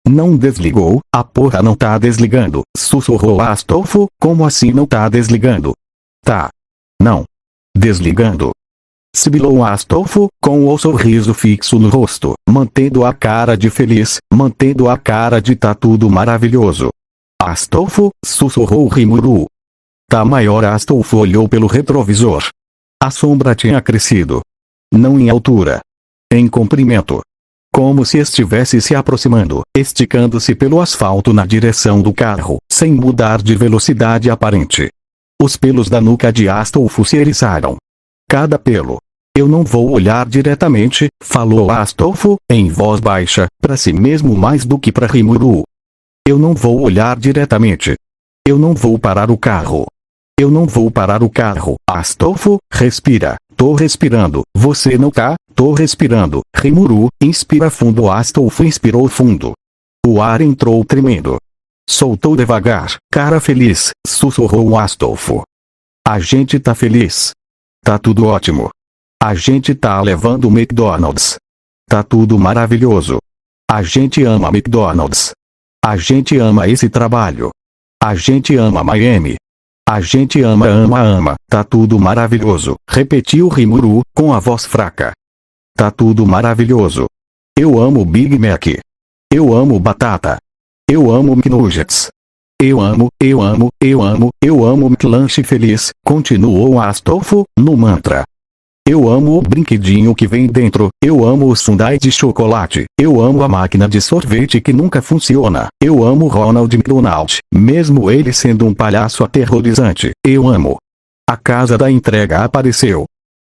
Não desligou. A porra não tá desligando, sussurrou Astolfo. Como assim não tá desligando? Tá. Não. Desligando. Sibilou Astolfo, com o sorriso fixo no rosto, mantendo a cara de feliz, mantendo a cara de tá tudo maravilhoso. Astolfo, sussurrou Rimuru. Tá maior. Astolfo olhou pelo retrovisor. A sombra tinha crescido. Não em altura. Em comprimento. Como se estivesse se aproximando, esticando-se pelo asfalto na direção do carro, sem mudar de velocidade aparente. Os pelos da nuca de Astolfo se eriçaram. Cada pelo. Eu não vou olhar diretamente, falou Astolfo, em voz baixa, para si mesmo mais do que para Rimuru. Eu não vou olhar diretamente. Eu não vou parar o carro. Eu não vou parar o carro. Astolfo, respira. Tô respirando. Você não tá? Tô respirando. Rimuru, inspira fundo. Astolfo inspirou fundo. O ar entrou tremendo. Soltou devagar. Cara feliz, sussurrou Astolfo. A gente tá feliz. Tá tudo ótimo. A gente tá levando o McDonald's. Tá tudo maravilhoso. A gente ama McDonald's. A gente ama esse trabalho. A gente ama Miami. A gente ama. Tá tudo maravilhoso, repetiu Rimuru, com a voz fraca. Tá tudo maravilhoso. Eu amo Big Mac. Eu amo batata. Eu amo McNuggets. Eu amo McLanche feliz, continuou Astolfo, no mantra. Eu amo o brinquedinho que vem dentro, eu amo o sundae de chocolate, eu amo a máquina de sorvete que nunca funciona, eu amo Ronald McDonald, mesmo ele sendo um palhaço aterrorizante, eu amo. A casa da entrega apareceu.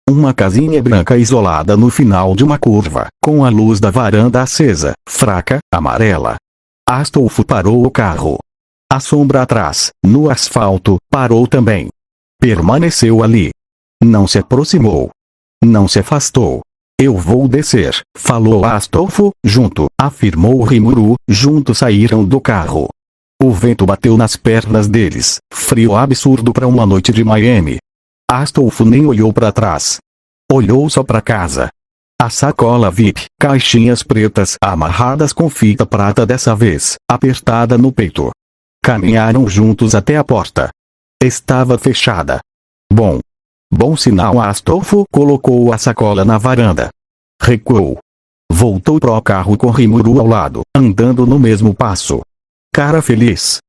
Uma casinha branca isolada no final de uma curva, com a luz da varanda acesa, fraca, amarela. Astolfo parou o carro. A sombra atrás, no asfalto, parou também. Permaneceu ali. Não se aproximou. Não se afastou. Eu vou descer, falou Astolfo, junto, afirmou Rimuru, juntos saíram do carro. O vento bateu nas pernas deles, frio absurdo para uma noite de Miami. Astolfo nem olhou para trás. Olhou só para casa. A sacola VIP, caixinhas pretas amarradas com fita prata dessa vez, apertada no peito. Caminharam juntos até a porta. Estava fechada. Bom sinal. Astolfo colocou a sacola na varanda. Recuou. Voltou pro carro com Rimuru ao lado, andando no mesmo passo. Cara feliz.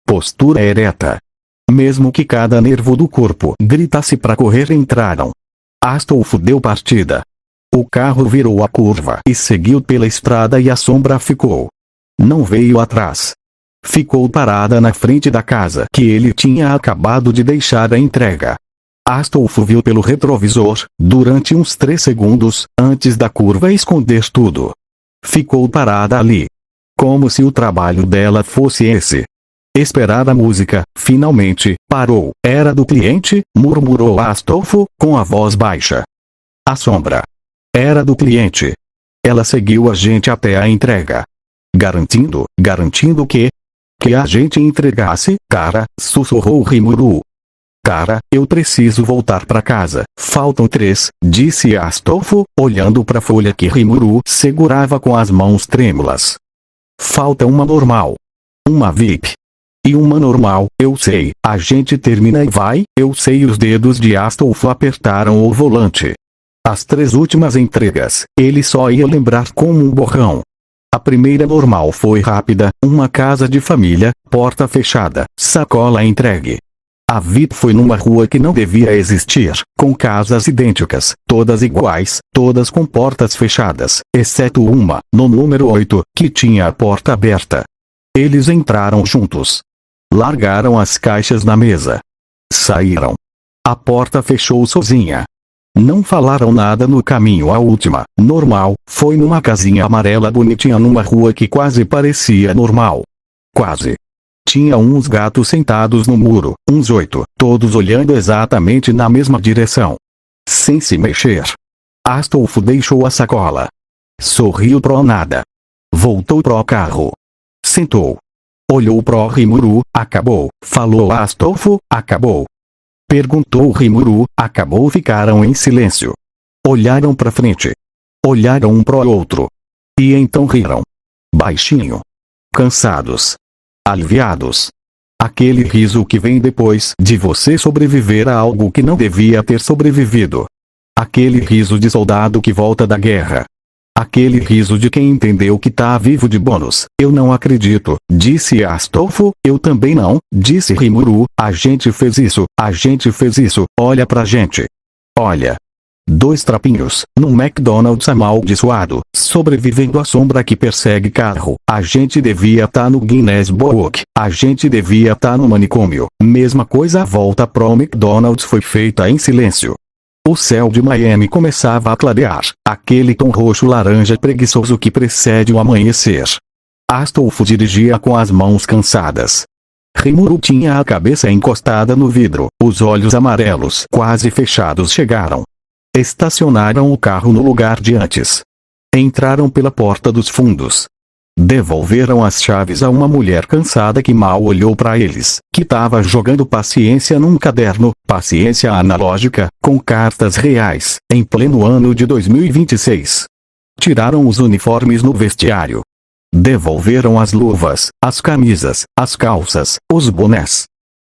Postura ereta. Mesmo que cada nervo do corpo gritasse para correr, entraram. Astolfo deu partida. O carro virou a curva e seguiu pela estrada e a sombra ficou. Não veio atrás. Ficou parada na frente da casa que ele tinha acabado de deixar a entrega. Astolfo viu pelo retrovisor, durante uns 3 segundos, antes da curva esconder tudo. Ficou parada ali. Como se o trabalho dela fosse esse. Esperar a música, finalmente, parou. Era do cliente, murmurou Astolfo, com a voz baixa. A sombra. Era do cliente. Ela seguiu a gente até a entrega. Garantindo que a gente entregasse, cara, sussurrou Rimuru. Cara, eu preciso voltar para casa. Faltam 3, disse Astolfo, olhando para a folha que Rimuru segurava com as mãos trêmulas. Falta uma normal. Uma VIP. E uma normal, eu sei, a gente termina e vai, eu sei. Os dedos de Astolfo apertaram o volante. As 3 últimas entregas, ele só ia lembrar como um borrão. A primeira normal foi rápida, uma casa de família, porta fechada, sacola entregue. A VIP foi numa rua que não devia existir, com casas idênticas, todas iguais, todas com portas fechadas, exceto uma, no número 8, que tinha a porta aberta. Eles entraram juntos. Largaram as caixas na mesa. Saíram. A porta fechou sozinha. Não falaram nada no caminho. A última, normal, foi numa casinha amarela bonitinha numa rua que quase parecia normal. Quase. Tinha uns gatos sentados no muro, uns 8, todos olhando exatamente na mesma direção. Sem se mexer. Astolfo deixou a sacola. Sorriu pro nada. Voltou pro carro. Sentou. Olhou pro Rimuru. Acabou. Falou Astolfo. Acabou. Perguntou Rimuru. Acabou. Ficaram em silêncio. Olharam pra frente. Olharam um pro outro. E então riram. Baixinho. Cansados. Aliviados. Aquele riso que vem depois de você sobreviver a algo que não devia ter sobrevivido. Aquele riso de soldado que volta da guerra. Aquele riso de quem entendeu que tá vivo de bônus. Eu não acredito, disse Astolfo. Eu também não, disse Rimuru. A gente fez isso, olha pra gente. Olha. 2 trapinhos, num McDonald's amaldiçoado, sobrevivendo à sombra que persegue carro. A gente devia tá no Guinness Book. A gente devia tá no manicômio. Mesma coisa. A volta pro McDonald's foi feita em silêncio. O céu de Miami começava a clarear, aquele tom roxo-laranja preguiçoso que precede o amanhecer. Astolfo dirigia com as mãos cansadas. Rimuru tinha a cabeça encostada no vidro, os olhos amarelos quase fechados. Chegaram. Estacionaram o carro no lugar de antes. Entraram pela porta dos fundos. Devolveram as chaves a uma mulher cansada que mal olhou para eles, que estava jogando paciência num caderno, paciência analógica, com cartas reais, em pleno ano de 2026. Tiraram os uniformes no vestiário. Devolveram as luvas, as camisas, as calças, os bonés.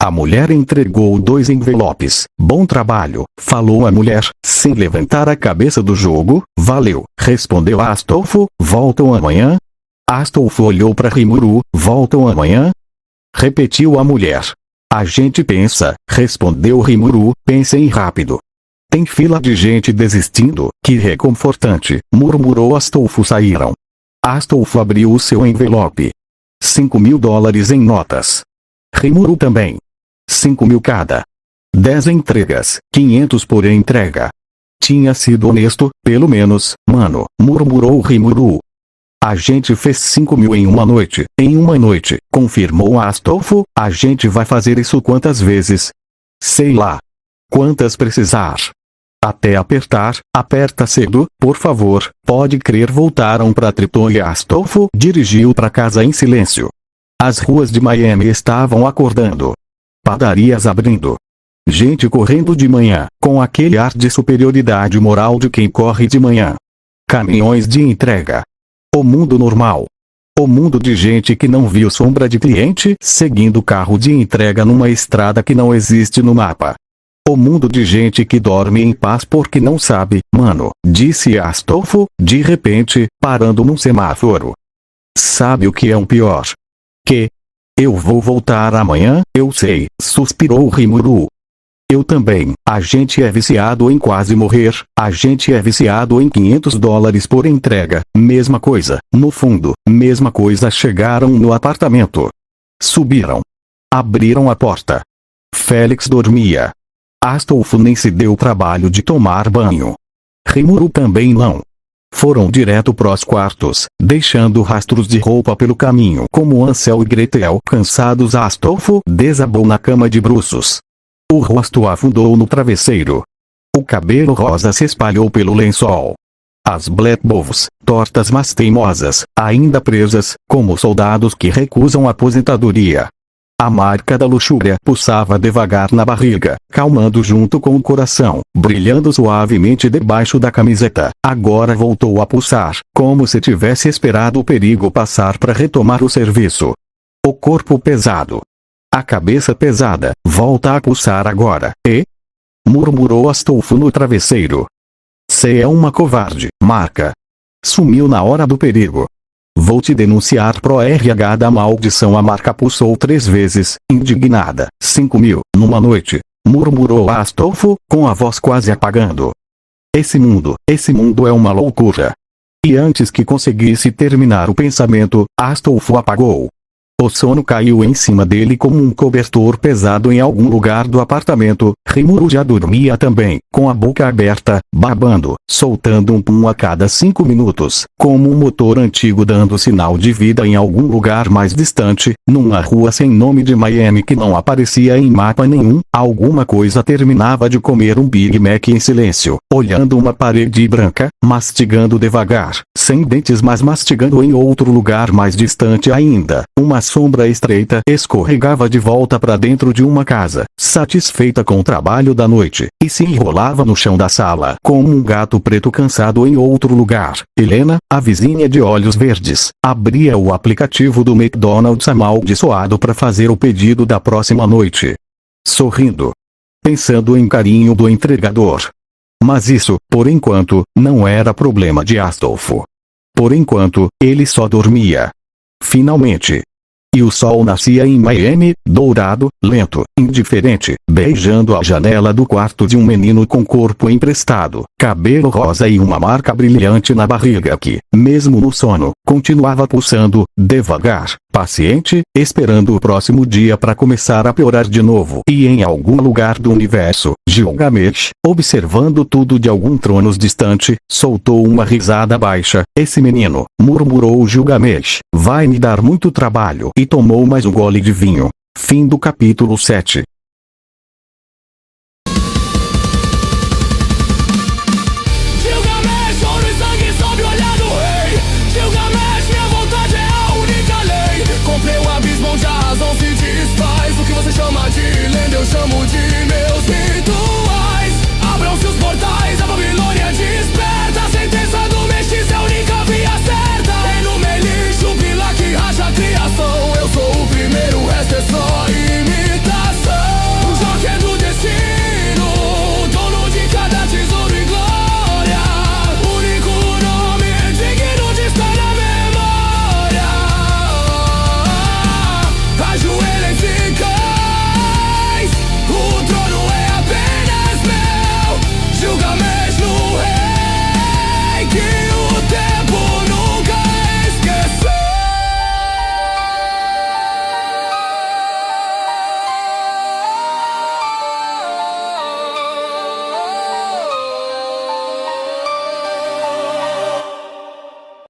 A mulher entregou 2 envelopes. Bom trabalho, falou a mulher, sem levantar a cabeça do jogo. Valeu, respondeu Astolfo. Voltam amanhã? Astolfo olhou para Rimuru. Voltam amanhã? Repetiu a mulher. A gente pensa, respondeu Rimuru. Pensem rápido. Tem fila de gente desistindo. Que reconfortante, murmurou Astolfo. Saíram. Astolfo abriu o seu envelope. $5.000 em notas. Rimuru também. 5.000 cada. 10 entregas, 500 por entrega. Tinha sido honesto, pelo menos, mano, murmurou Rimuru. A gente fez 5.000 em uma noite. Em uma noite, confirmou Astolfo. A gente vai fazer isso quantas vezes? Sei lá. Quantas precisar. Até apertar. Aperta cedo, por favor. Pode crer. Voltaram pra Triton e Astolfo dirigiu pra casa em silêncio. As ruas de Miami estavam acordando. Padarias abrindo. Gente correndo de manhã, com aquele ar de superioridade moral de quem corre de manhã. Caminhões de entrega. O mundo normal. O mundo de gente que não viu sombra de cliente seguindo carro de entrega numa estrada que não existe no mapa. O mundo de gente que dorme em paz porque não sabe, mano, disse Astolfo, de repente, parando num semáforo. Sabe o que é um pior? Que? Eu vou voltar amanhã, eu sei, suspirou Rimuru. Eu também. A gente é viciado em quase morrer. A gente é viciado em $500 por entrega. Mesma coisa. No fundo, mesma coisa. Chegaram no apartamento. Subiram. Abriram a porta. Félix dormia. Astolfo nem se deu o trabalho de tomar banho. Rimuru também não. Foram direto pros quartos, deixando rastros de roupa pelo caminho. Como Ansel e Gretel, cansados, Astolfo desabou na cama de bruços. O rosto afundou no travesseiro. O cabelo rosa se espalhou pelo lençol. As Black Bows, tortas mas teimosas, ainda presas, como soldados que recusam aposentadoria. A marca da luxúria pulsava devagar na barriga, calmando junto com o coração, brilhando suavemente debaixo da camiseta. Agora voltou a pulsar, como se tivesse esperado o perigo passar para retomar o serviço. O corpo pesado. A cabeça pesada, volta a pulsar agora, e? Murmurou Astolfo no travesseiro. Cê é uma covarde, marca. Sumiu na hora do perigo. Vou te denunciar pro RH da maldição. A marca pulsou 3 vezes, indignada. 5.000, numa noite, murmurou Astolfo, com a voz quase apagando. Esse mundo é uma loucura. E antes que conseguisse terminar o pensamento, Astolfo apagou. O sono caiu em cima dele como um cobertor pesado em algum lugar do apartamento. Rimuru já dormia também, com a boca aberta, babando, soltando um pum a cada 5 minutos, como um motor antigo dando sinal de vida em algum lugar mais distante, numa rua sem nome de Miami que não aparecia em mapa nenhum. Alguma coisa terminava de comer um Big Mac em silêncio, olhando uma parede branca, mastigando devagar, sem dentes mas mastigando em outro lugar mais distante ainda. Uma sombra estreita escorregava de volta para dentro de uma casa, satisfeita com o trabalho da noite, e se enrolava no chão da sala como um gato preto cansado em outro lugar. Helena, a vizinha de olhos verdes, abria o aplicativo do McDonald's amaldiçoado para fazer o pedido da próxima noite. Sorrindo. Pensando em carinho do entregador. Mas isso, por enquanto, não era problema de Astolfo. Por enquanto, ele só dormia. Finalmente. E o sol nascia em Miami, dourado, lento, indiferente, beijando a janela do quarto de um menino com corpo emprestado, cabelo rosa e uma marca brilhante na barriga que, mesmo no sono, continuava pulsando, devagar, paciente, esperando o próximo dia para começar a piorar de novo. E em algum lugar do universo, Gilgamesh, observando tudo de algum trono distante, soltou uma risada baixa. Esse menino, murmurou Gilgamesh, vai me dar muito trabalho. E tomou mais um gole de vinho. Fim do capítulo 7.